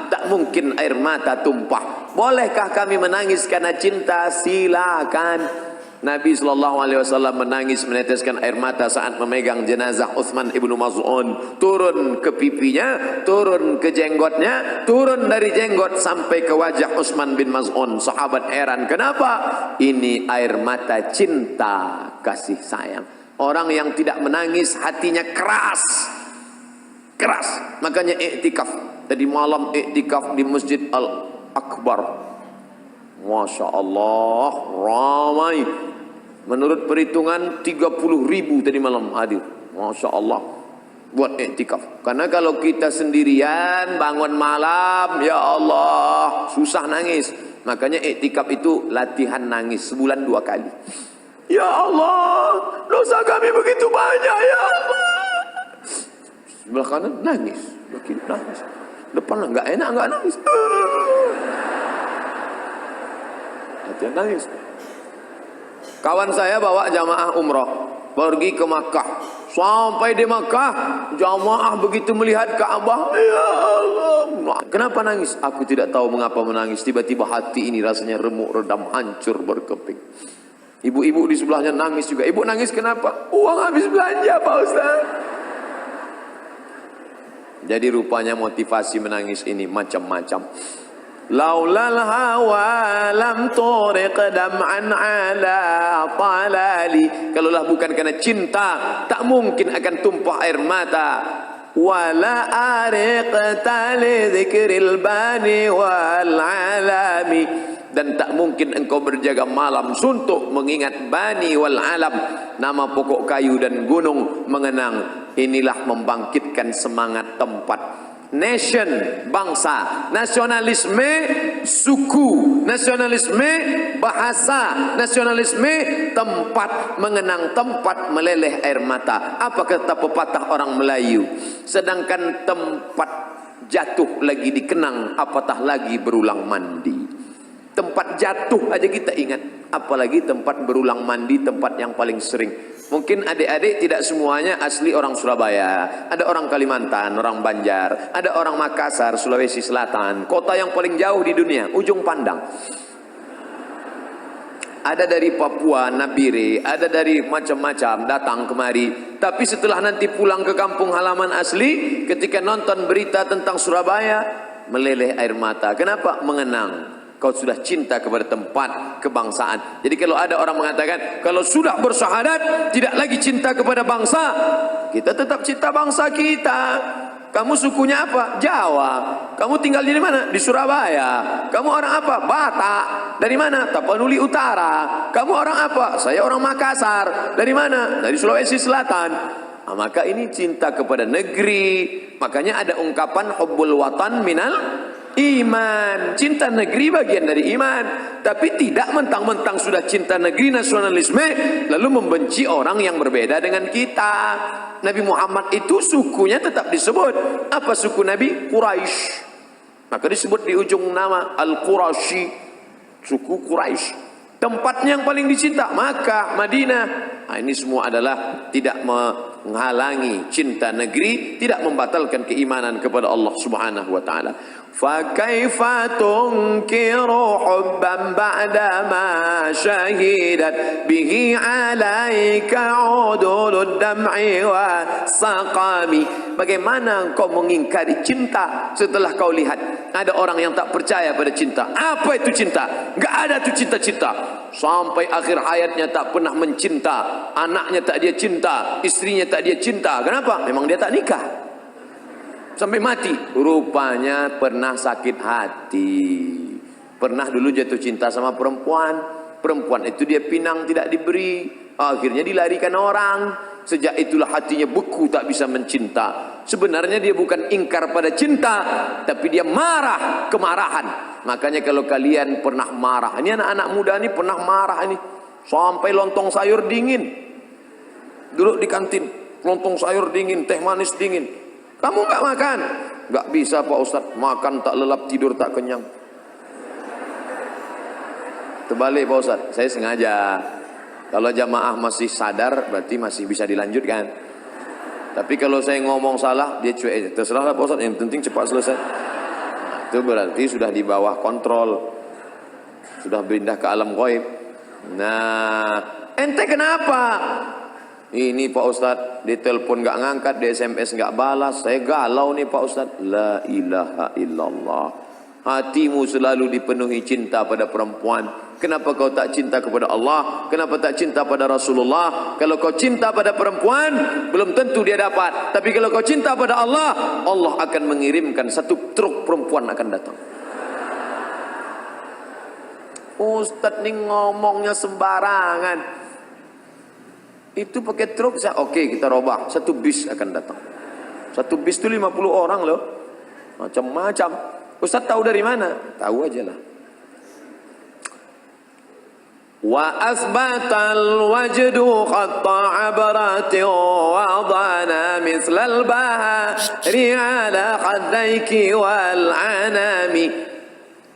tak mungkin air mata tumpah. Bolehkah kami menangis karena cinta? Silakan. Nabi SAW menangis meneteskan air mata saat memegang jenazah Uthman ibnu Maz'un. Turun ke pipinya, turun ke jenggotnya, turun dari jenggot sampai ke wajah Uthman bin Maz'un. Sahabat heran, kenapa? Ini air mata cinta, kasih sayang. Orang yang tidak menangis hatinya keras. Keras. Makanya iktikaf. Tadi malam iktikaf di Masjid Al-Akbar. Masya Allah, ramai. Menurut perhitungan 30.000 tadi malam hadir. Masya Allah, buat iktikaf. Karena kalau kita sendirian bangun malam, ya Allah, susah nangis. Makanya iktikaf itu latihan nangis sebulan 2 kali. Ya Allah, dosa kami begitu banyak, ya Allah. Sebelah kanan nangis, makin nangis. Depan enggak enak, enggak nangis. Latihan nangis. Kawan saya bawa jamaah umrah pergi ke Makkah. Sampai di Makkah, jamaah begitu melihat Ka'bah, ya Allah, kenapa nangis? Aku tidak tahu mengapa menangis. Tiba-tiba hati ini rasanya remuk, redam, hancur, berkeping. Ibu-ibu di sebelahnya nangis juga. Ibu nangis kenapa? Uang habis belanja, Pak Ustaz. Jadi rupanya motivasi menangis ini macam-macam. Laulal hawa lam turiq dam'an ala talali. Kalaulah bukan karena cinta, tak mungkin akan tumpah air mata. Wala ariqta li dzikril bani wal alami. Dan tak mungkin engkau berjaga malam suntuk mengingat bani wal alam, nama pokok kayu dan gunung, mengenang. Inilah membangkitkan semangat tempat. Nation, bangsa, nasionalisme, suku, nasionalisme, bahasa, nasionalisme, tempat, mengenang tempat, meleleh air mata. Apa kata pepatah orang Melayu? Sedangkan tempat jatuh lagi dikenang, apatah lagi berulang mandi. Tempat jatuh aja kita ingat, apalagi tempat berulang mandi, tempat yang paling sering. Mungkin adik-adik tidak semuanya asli orang Surabaya. Ada orang Kalimantan, orang Banjar, ada orang Makassar, Sulawesi Selatan, kota yang paling jauh di dunia, ujung pandang. Ada dari Papua, Nabire, ada dari macam-macam datang kemari. Tapi setelah nanti pulang ke kampung halaman asli, ketika nonton berita tentang Surabaya, meleleh air mata. Kenapa? Mengenang. Kau sudah cinta kepada tempat kebangsaan. Jadi kalau ada orang mengatakan kalau sudah bersyahadat tidak lagi cinta kepada bangsa, kita tetap cinta bangsa kita. Kamu sukunya apa? Jawa. Kamu tinggal di mana? Di Surabaya. Kamu orang apa? Batak. Dari mana? Tapanuli Utara. Kamu orang apa? Saya orang Makassar. Dari mana? Dari Sulawesi Selatan. Nah, maka ini cinta kepada negeri. Makanya ada ungkapan hubbul watan minal iman. Cinta negeri bagian dari iman. Tapi tidak mentang-mentang sudah cinta negeri, nasionalisme, lalu membenci orang yang berbeda dengan kita. Nabi Muhammad itu sukunya tetap disebut. Apa suku Nabi? Quraisy. Maka disebut di ujung nama Al-Quraisy, suku Quraisy. Tempatnya yang paling dicinta Makkah, Madinah. Nah, ini semua adalah tidak menghalangi cinta negeri, tidak membatalkan keimanan kepada Allah Subhanahu wa taala. Fa kaifa tunkiru hubban ba'da ma syahidat bihi 'alaika 'udulud dam'i wa saqami. Bagaimana engkau mengingkari cinta setelah kau lihat ada orang yang tak percaya pada cinta? Apa itu cinta? Enggak ada tuh cinta-cinta. Sampai akhir hayatnya tak pernah mencinta, anaknya tak dia cinta, istrinya tak dia cinta. Kenapa? Memang dia tak nikah. Sampai mati. Rupanya pernah sakit hati. Pernah dulu jatuh cinta sama perempuan. Perempuan itu dia pinang tidak diberi. Akhirnya dilarikan orang. Sejak itulah hatinya beku, tak bisa mencinta. Sebenarnya dia bukan ingkar pada cinta, tapi dia marah, kemarahan. Makanya kalau kalian pernah marah, ini anak-anak muda ini pernah marah ini, sampai lontong sayur dingin, duduk di kantin, lontong sayur dingin, teh manis dingin, kamu nggak makan? Nggak bisa Pak Ustadz, makan tak lelap, tidur tak kenyang. Terbalik Pak Ustadz, saya sengaja. Kalau jamaah masih sadar, berarti masih bisa dilanjutkan. Tapi kalau saya ngomong salah, dia cuek aja. Terserahlah Pak Ustadz, yang penting cepat selesai. Nah, itu berarti sudah di bawah kontrol, sudah pindah ke alam ghaib. Nah, ente kenapa? Ini Pak Ustadz, di telepon nggak ngangkat, di SMS nggak balas, saya galau nih Pak Ustadz. La ilaha illallah. Hatimu selalu dipenuhi cinta pada perempuan. Kenapa kau tak cinta kepada Allah? Kenapa tak cinta pada Rasulullah? Kalau kau cinta pada perempuan, belum tentu dia dapat. Tapi kalau kau cinta pada Allah, Allah akan mengirimkan satu truk perempuan akan datang. Ustadz nih ngomongnya sembarangan. Itu pakai truk, oke kita robah. Satu bis akan datang. Satu bis itu 50 orang loh. Macam-macam. Ustadz tahu dari mana? Tahu aja lah. Wa asbatal wajdu khatta abarati wa adana mislal bahari ala khaddaiki wal anami.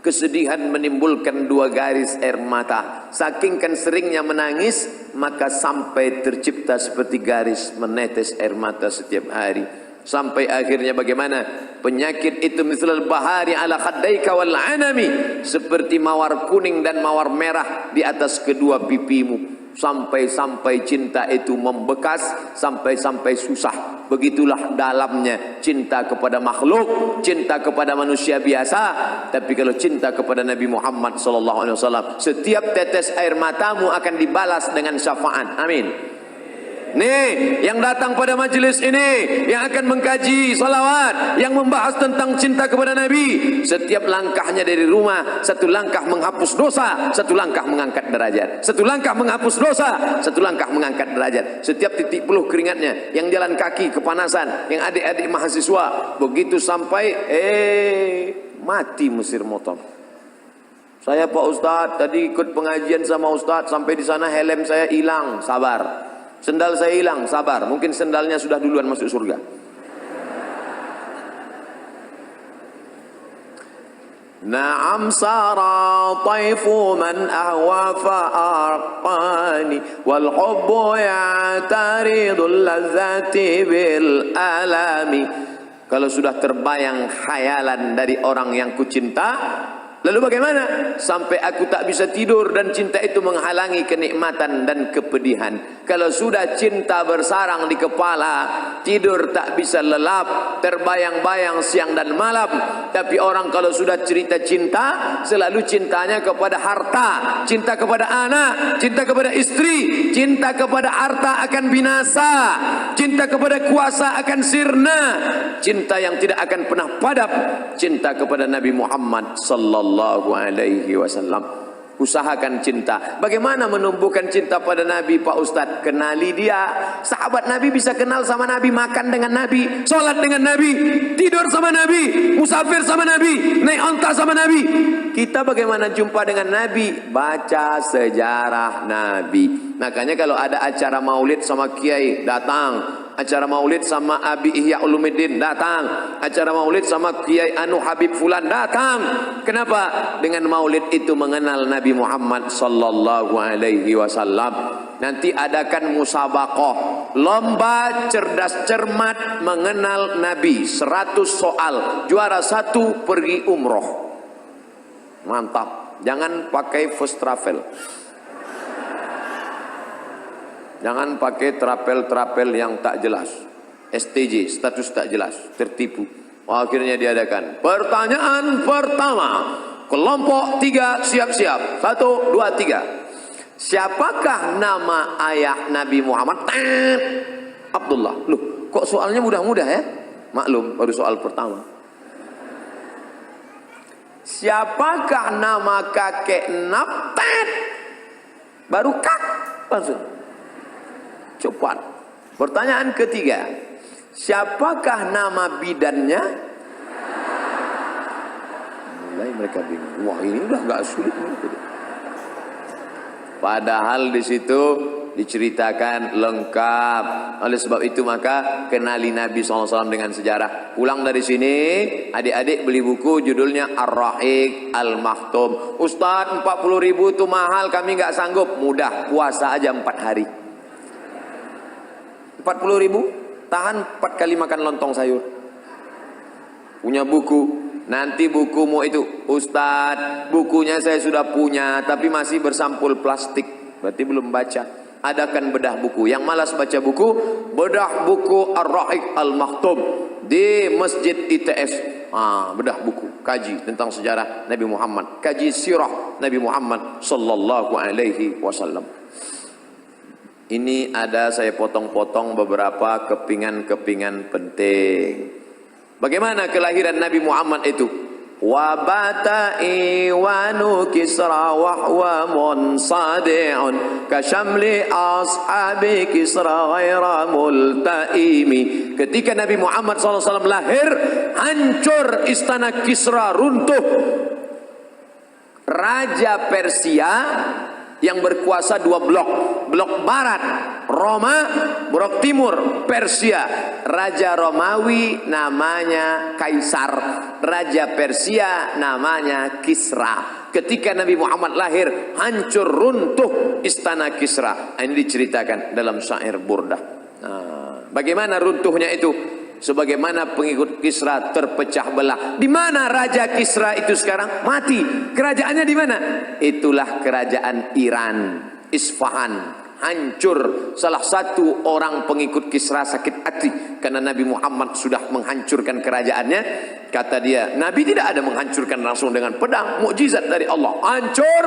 Kesedihan menimbulkan 2 garis air mata. Saking kan seringnya menangis, maka sampai tercipta seperti garis menetes air mata setiap hari. Sampai akhirnya bagaimana? Penyakit itu mislal bahari ala khaddaika wal anami, seperti mawar kuning dan mawar merah di atas kedua pipimu. Sampai-sampai cinta itu membekas, sampai-sampai susah. Begitulah dalamnya cinta kepada makhluk, cinta kepada manusia biasa. Tapi kalau cinta kepada Nabi Muhammad SAW, setiap tetes air matamu akan dibalas dengan syafaat. Amin. Nih, yang datang pada majelis ini, yang akan mengkaji salawat, yang membahas tentang cinta kepada Nabi, setiap langkahnya dari rumah, satu langkah menghapus dosa, satu langkah mengangkat derajat. Satu langkah menghapus dosa, satu langkah mengangkat derajat. Setiap titik peluh keringatnya, yang jalan kaki kepanasan, yang adik-adik mahasiswa, begitu sampai mati mesin motor. Saya Pak Ustadz, tadi ikut pengajian sama Ustadz, sampai di sana helm saya hilang, sabar. Sendal saya hilang, sabar. Mungkin sendalnya sudah duluan masuk surga. Na'am sara taifu man ahwa fa'arqani wal hubbu ya'taridul lazzati bil alami. Kalau sudah terbayang khayalan dari orang yang kucinta, lalu bagaimana? Sampai aku tak bisa tidur dan cinta itu menghalangi kenikmatan dan kepedihan. Kalau sudah cinta bersarang di kepala, tidur tak bisa lelap, terbayang-bayang siang dan malam. Tapi orang kalau sudah cerita cinta, selalu cintanya kepada harta, cinta kepada anak, cinta kepada istri, cinta kepada harta akan binasa, cinta kepada kuasa akan sirna, cinta yang tidak akan pernah padam, cinta kepada Nabi Muhammad sallallahu alaihi wasallam. Usahakan cinta. Bagaimana menumbuhkan cinta pada Nabi Pak Ustadz? Kenali dia. Sahabat Nabi bisa kenal sama Nabi, makan dengan Nabi, sholat dengan Nabi, tidur sama Nabi, musafir sama Nabi, naik onta sama Nabi. Kita bagaimana jumpa dengan Nabi? Baca sejarah Nabi. Makanya kalau ada acara maulid sama Kiai, datang. Acara maulid sama Abi Ihya Ulumuddin, datang. Acara maulid sama Kiai Anu Habib Fulan, datang. Kenapa? Dengan maulid itu mengenal Nabi Muhammad sallallahu alaihi wasallam. Nanti adakan musabaqah, lomba cerdas cermat mengenal Nabi, 100 soal. Juara 1 pergi umroh. Mantap. Jangan pakai first travel. Jangan pakai trapel-trapel yang tak jelas. STJ, status tak jelas, tertipu. Akhirnya diadakan pertanyaan pertama. Kelompok 3 siap-siap. 1, 2, 3. Siapakah nama ayah Nabi Muhammad? Abdullah. Loh, kok soalnya mudah-mudah ya? Maklum, baru soal pertama. Siapakah nama kakek Nabtet? Baru kak langsung. Cepat. Pertanyaan ketiga, siapakah nama bidannya? Mulai mereka bingung. Wah, ini udah gak sulit nih. Padahal di situ diceritakan lengkap. Oleh sebab itu maka kenali Nabi SAW dengan sejarah. Pulang dari sini, adik-adik beli buku judulnya Ar-Rahiq Al-Maktum. Ustaz, 40.000 itu mahal, kami nggak sanggup. Mudah, puasa aja 4 hari. 40.000, tahan 4 kali makan lontong sayur. Punya buku. Nanti bukumu itu, Ustaz, bukunya saya sudah punya, tapi masih bersampul plastik. Berarti belum baca. Adakan bedah buku. Yang malas baca buku, bedah buku Ar-Rahiq Al-Maktum di Masjid ITS. Bedah buku, kaji tentang sejarah Nabi Muhammad, kaji sirah Nabi Muhammad sallallahu alaihi wasallam. Ini ada saya potong-potong beberapa kepingan-kepingan penting. Bagaimana kelahiran Nabi Muhammad itu? Wabata iwanu Kisra wahwa munsadi'un kasyamli ashabi Kisra ghaira multaimi. Ketika Nabi Muhammad SAW lahir, hancur istana Kisra, runtuh. Raja Persia yang berkuasa 2 blok. Blok barat Roma, blok timur Persia. Raja Romawi namanya Kaisar, Raja Persia namanya Kisra. Ketika Nabi Muhammad lahir, hancur runtuh istana Kisra. Ini diceritakan dalam syair Burdah. Bagaimana runtuhnya itu? Sebagaimana pengikut Kisra terpecah belah. Di mana Raja Kisra itu sekarang? Mati. Kerajaannya di mana? Itulah kerajaan Iran, Isfahan. Hancur. Salah satu orang pengikut Kisra sakit hati karena Nabi Muhammad sudah menghancurkan kerajaannya. Kata dia, Nabi tidak ada menghancurkan langsung dengan pedang, mukjizat dari Allah. Hancur.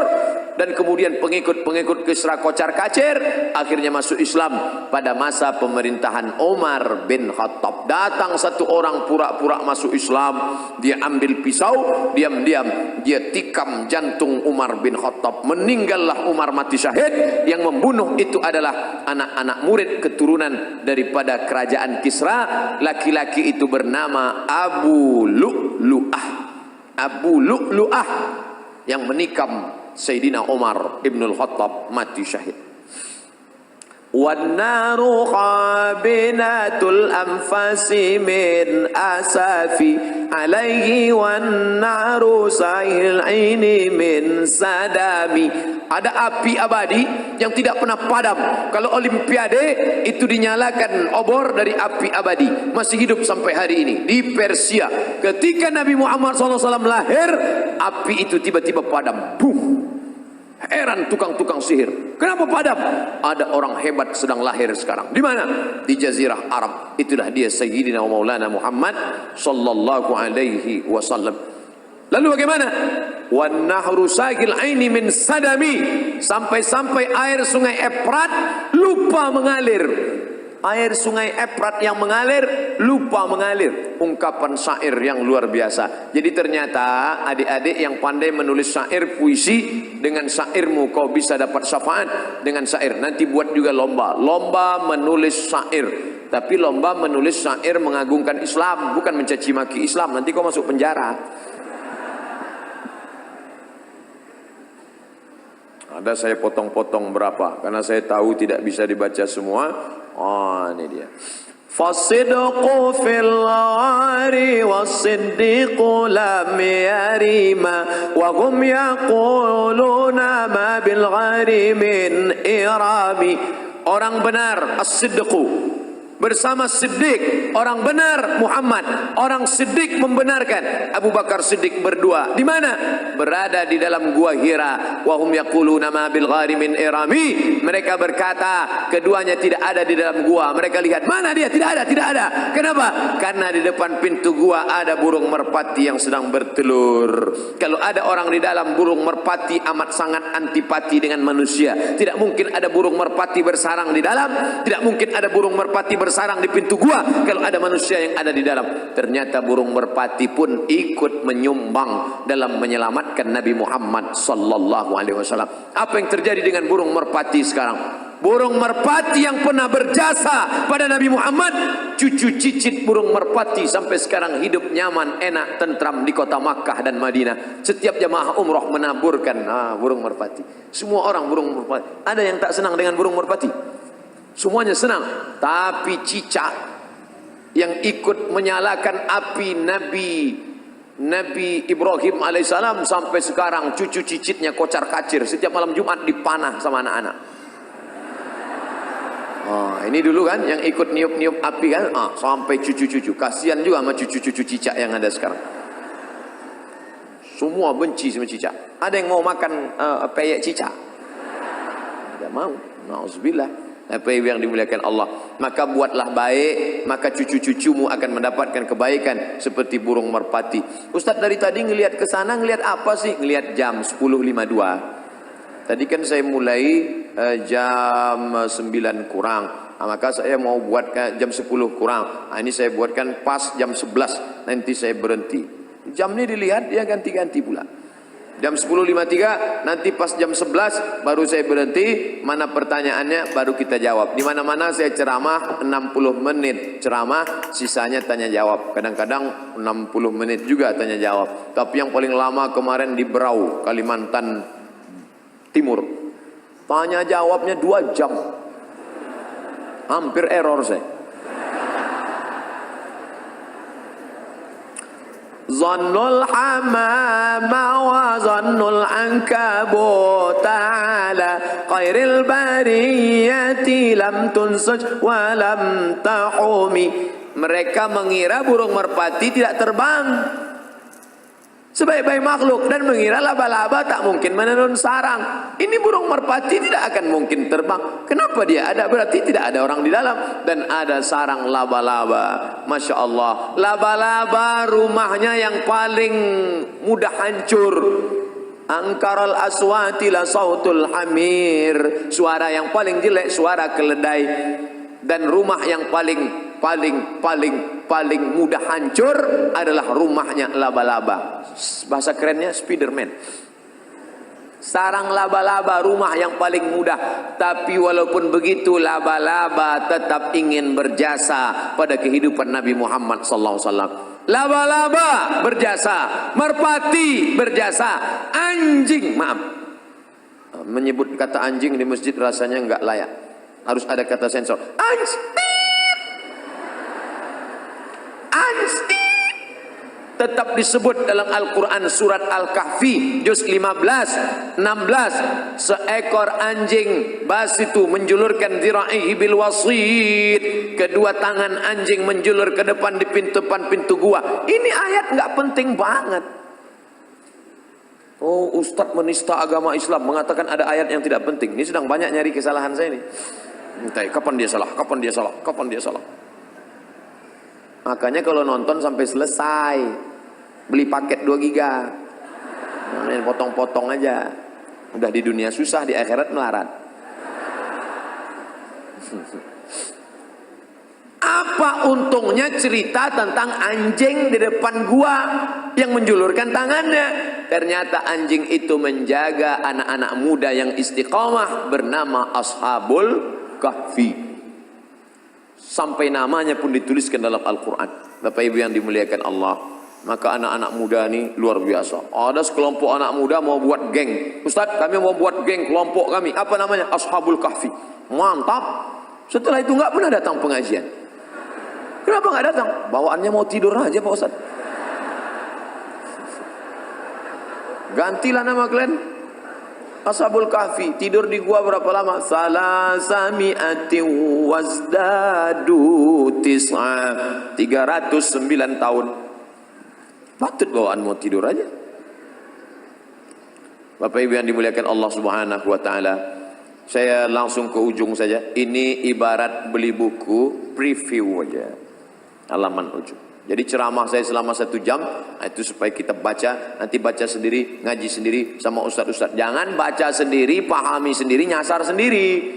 Dan kemudian pengikut-pengikut Kisra kocar-kacir, akhirnya masuk Islam pada masa pemerintahan Umar bin Khattab. Datang satu orang pura-pura masuk Islam, dia ambil pisau, diam-diam dia tikam jantung Umar bin Khattab. Meninggallah Umar, mati syahid. Yang membunuh itu adalah anak-anak murid keturunan daripada kerajaan Kisra. Laki-laki itu bernama Abu Lu'lu'ah. Abu Lu'lu'ah yang menikam Sayyidina Umar ibnul Khattab, mati syahid. وَالنَّارُ خَابِنَةُ الْأَنْفَاسِ مِنْ أَسَافِ عَلَيْهِ وَالنَّارُ سَيْهِ الْعِينِ مِنْ سَدَامِ. Ada api abadi yang tidak pernah padam. Kalau olimpiade itu dinyalakan obor dari api abadi, masih hidup sampai hari ini di Persia. Ketika Nabi Muhammad SAW lahir, api itu tiba-tiba padam. Boom. Heran tukang-tukang sihir. Kenapa padam? Ada orang hebat sedang lahir sekarang. Di mana? Di Jazirah Arab. Itulah dia Sayyidina wa Maulana Muhammad sallallahu alaihi wasallam. Lalu bagaimana? Wan nahru sagil aini min sadami. Sampai-sampai air sungai Efrat lupa mengalir. Air sungai Efrat yang mengalir lupa mengalir. Ungkapan syair yang luar biasa. Jadi ternyata adik-adik yang pandai menulis syair puisi, dengan syairmu kau bisa dapat syafaat dengan syair. Nanti buat juga lomba menulis syair. Tapi lomba menulis syair mengagungkan Islam, bukan mencaci maki Islam. Nanti kau masuk penjara. Ada saya potong-potong berapa, karena saya tahu tidak bisa dibaca semua. Ini dia. Fasidqu fil ghari wasiddiqu lam yarima wa hum yaquluna ma bil ghari min irami. Orang benar as-siddiqu bersama Siddiq, orang benar Muhammad, orang Siddiq membenarkan. Abu Bakar Siddiq berdua di mana? Berada di dalam gua Hira. Wa hum yaquluna ma bil ghari min irami. Mereka berkata keduanya tidak ada di dalam gua. Mereka lihat, mana dia? Tidak ada, tidak ada. Kenapa? Karena di depan pintu gua ada burung merpati yang sedang bertelur. Kalau ada orang di dalam, burung merpati amat sangat antipati dengan manusia. Tidak mungkin ada burung merpati bersarang di dalam. Tidak mungkin ada burung merpati bersarang di pintu gua kalau ada manusia yang ada di dalam. Ternyata burung merpati pun ikut menyumbang dalam menyelamatkan Nabi Muhammad sallallahu alaihi wasallam. Apa yang terjadi dengan burung merpati sekarang? Burung merpati yang pernah berjasa pada Nabi Muhammad, cucu cicit burung merpati sampai sekarang hidup nyaman, enak, tentram di kota Makkah dan Madinah. Setiap jamaah umroh menaburkan burung merpati. Semua orang burung merpati. Ada yang tak senang dengan burung merpati? Semuanya senang. Tapi cicak yang ikut menyalakan api Nabi Ibrahim alaihissalam sampai sekarang cucu cicitnya kocar kacir. Setiap malam Jumat dipanah sama anak-anak. Ini dulu kan yang ikut niup-niup api kan, sampai cucu-cucu. Kasihan juga sama cucu-cucu cicak yang ada sekarang. Semua benci sama cicak. Ada yang mau makan peyek cicak? Tidak mau. Nauzubillah. Apa yang dimuliakan Allah. Maka buatlah baik, maka cucu-cucumu akan mendapatkan kebaikan seperti burung merpati. Ustaz dari tadi ngelihat ke sana, ngelihat apa sih? Ngelihat jam 10.52. Tadi kan saya mulai jam 9 kurang. Maka saya mau buatkan jam 10 kurang. Ini saya buatkan pas jam 11. Nanti saya berhenti. Jam ini dilihat dia ganti-ganti pula. Jam 10.53 nanti pas jam 11 baru saya berhenti. Mana pertanyaannya baru kita jawab. Di mana-mana saya ceramah 60 menit ceramah, sisanya tanya jawab. Kadang-kadang 60 menit juga tanya jawab. Tapi yang paling lama kemarin di Berau, Kalimantan Timur. Tanya jawabnya 2 jam. Hampir error saya. Zannul hamama wa zannul ankabut ta'ala khairil bariyati lam tunsuj wa lam tahumi. Mereka mengira burung merpati tidak terbang, sebaik-baik makhluk, dan mengira laba-laba tak mungkin menenun sarang. Ini burung merpati tidak akan mungkin terbang. Kenapa dia ada? Berarti tidak ada orang di dalam dan ada sarang laba-laba. Masya Allah, laba-laba rumahnya yang paling mudah hancur. Angkaral aswati la sautul hamir. Suara yang paling jelek suara keledai. Dan rumah yang paling mudah hancur adalah rumahnya laba-laba. Bahasa kerennya Spiderman. Sarang laba-laba rumah yang paling mudah. Tapi walaupun begitu laba-laba tetap ingin berjasa pada kehidupan Nabi Muhammad sallallahu alaihi wasallam. Laba-laba berjasa, merpati berjasa, anjing, maaf, menyebut kata anjing di masjid rasanya enggak layak. Harus ada kata sensor. Tetap disebut dalam Al-Quran surat Al-Kahfi juz 15, 16. Seekor anjing basitu menjulurkan dhira'ihi bil wasit. Kedua tangan anjing menjulur ke depan di pintu gua. Ini ayat nggak penting banget. Oh, Ustadz menista agama Islam mengatakan ada ayat yang tidak penting. Ini sedang banyak nyari kesalahan saya ini. Entah kapan dia salah, kapan dia salah, kapan dia salah. Makanya kalau nonton sampai selesai, beli paket 2 giga, potong-potong aja. Udah di dunia susah, di akhirat melarat. Apa untungnya cerita tentang anjing di depan gua yang menjulurkan tangannya? Ternyata anjing itu menjaga anak-anak muda yang istiqamah bernama Ashabul Kahfi. Sampai namanya pun dituliskan dalam Al-Quran. Bapak Ibu yang dimuliakan Allah, maka anak-anak muda ini luar biasa. Ada sekelompok anak muda mau buat geng. Ustaz, kami mau buat geng kelompok kami. Apa namanya? Ashabul Kahfi. Mantap. Setelah itu nggak pernah datang pengajian. Kenapa nggak datang? Bawaannya mau tidur aja Pak Ustaz. Gantilah nama kalian. Ashabul Kahfi. Tidur di gua berapa lama? Salasami'ati wazdadu tis'a. 309 tahun. Patut bawaan mau tidur aja. Bapak Ibu yang dimuliakan Allah Subhanahu wa taala, saya langsung ke ujung saja. Ini ibarat beli buku preview aja. Halaman ujung. Jadi ceramah saya selama 1 jam itu supaya kita baca, nanti baca sendiri, ngaji sendiri sama ustaz-ustaz. Jangan baca sendiri, pahami sendiri, nyasar sendiri.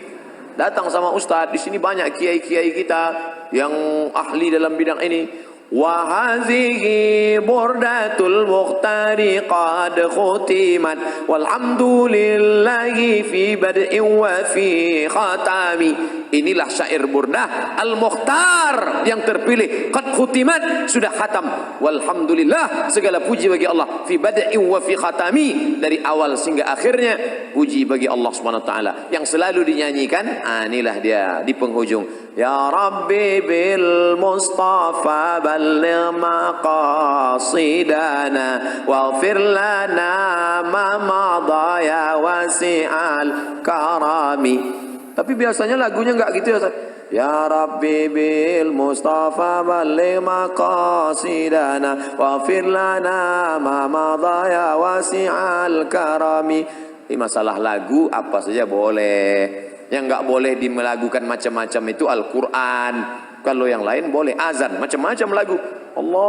Datang sama ustaz. Di sini banyak kiai-kiai kita yang ahli dalam bidang ini. Wa hazihi burdatul mukhtari qad khutimat walhamdulillahi fi bad'in wa fi khatami. Inilah syair burdah al-mukhtar yang terpilih, qad khutimat, sudah khatam. Walhamdulillah, segala puji bagi Allah, fi bad'in wa fi khatami, dari awal sehingga akhirnya puji bagi Allah Subhanahu wa taala yang selalu dinyanyikan. Inilah dia di penghujung, ya Rabbi bil Mustafa balligh maqasidana waghfir lana ma madha ya wasi'al karami. Tapi biasanya lagunya enggak gitu ya, Ustaz. Ya Rabbi bil Mustafa balligh maqasidana waghfir lana ma madha ya wasi'al karami. Ini masalah lagu apa saja boleh. Yang enggak boleh dimelagukan macam-macam itu Al-Quran. Kalau yang lain boleh. Azan, macam-macam lagu. Allahu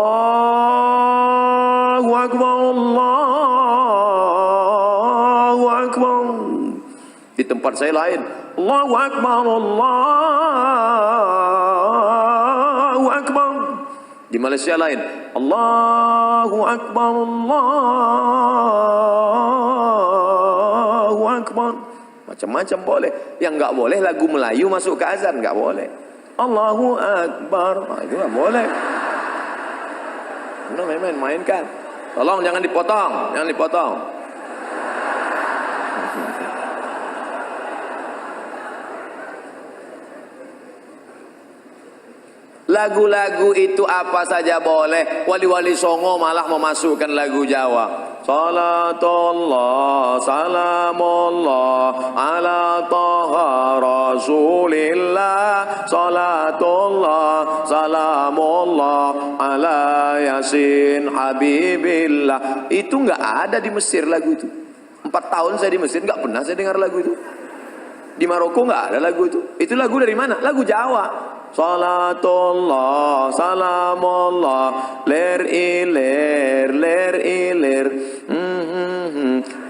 Akbar, Allahu Akbar. Di tempat saya lain, Allahu Akbar, Allahu Akbar. Di Malaysia lain, Allahu Akbar, Allahu Akbar. Macam-macam boleh. Yang enggak boleh lagu Melayu masuk ke azan, enggak boleh. Allahu Akbar, itu enggak boleh. Ini main-mainkan. Tolong jangan dipotong, jangan dipotong. Lagu-lagu itu apa saja boleh. Wali-wali Songo malah memasukkan lagu Jawa. Salatullah salamullah ala taha rasulillah. Salatullah salamullah ala yasin habibillah. Itu enggak ada di Mesir lagu itu. 4 tahun saya di Mesir enggak pernah saya dengar lagu itu. Di Maroko enggak ada lagu itu. Itu lagu dari mana? Lagu Jawa. Salatullah salamullah ler iler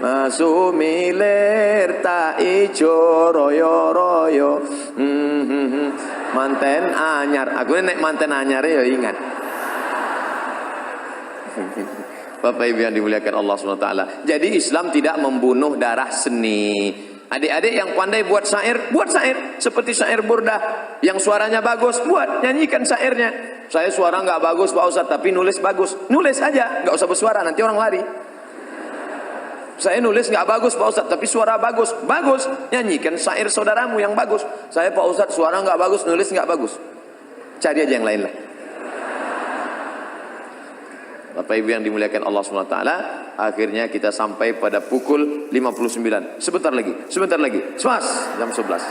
masumi ler ta ijo royo royo manten anyar. Aku nek manten anyar ya ingat. Bapak Ibu yang dimuliakan Allah SWT. Jadi Islam tidak membunuh darah seni. Adik-adik yang pandai buat syair, buat syair. Seperti syair burdah. Yang suaranya bagus, buat, nyanyikan syairnya. Saya suara nggak bagus Pak Ustadz, tapi nulis bagus. Nulis aja, nggak usah bersuara, nanti orang lari. Saya nulis nggak bagus Pak Ustadz, tapi suara bagus. Bagus, nyanyikan syair saudaramu yang bagus. Saya Pak Ustadz suara nggak bagus, nulis nggak bagus. Cari aja yang lain lah. Bapak Ibu yang dimuliakan Allah SWT, akhirnya kita sampai pada pukul 59. Sebentar lagi, sebentar lagi. Semas, jam 11.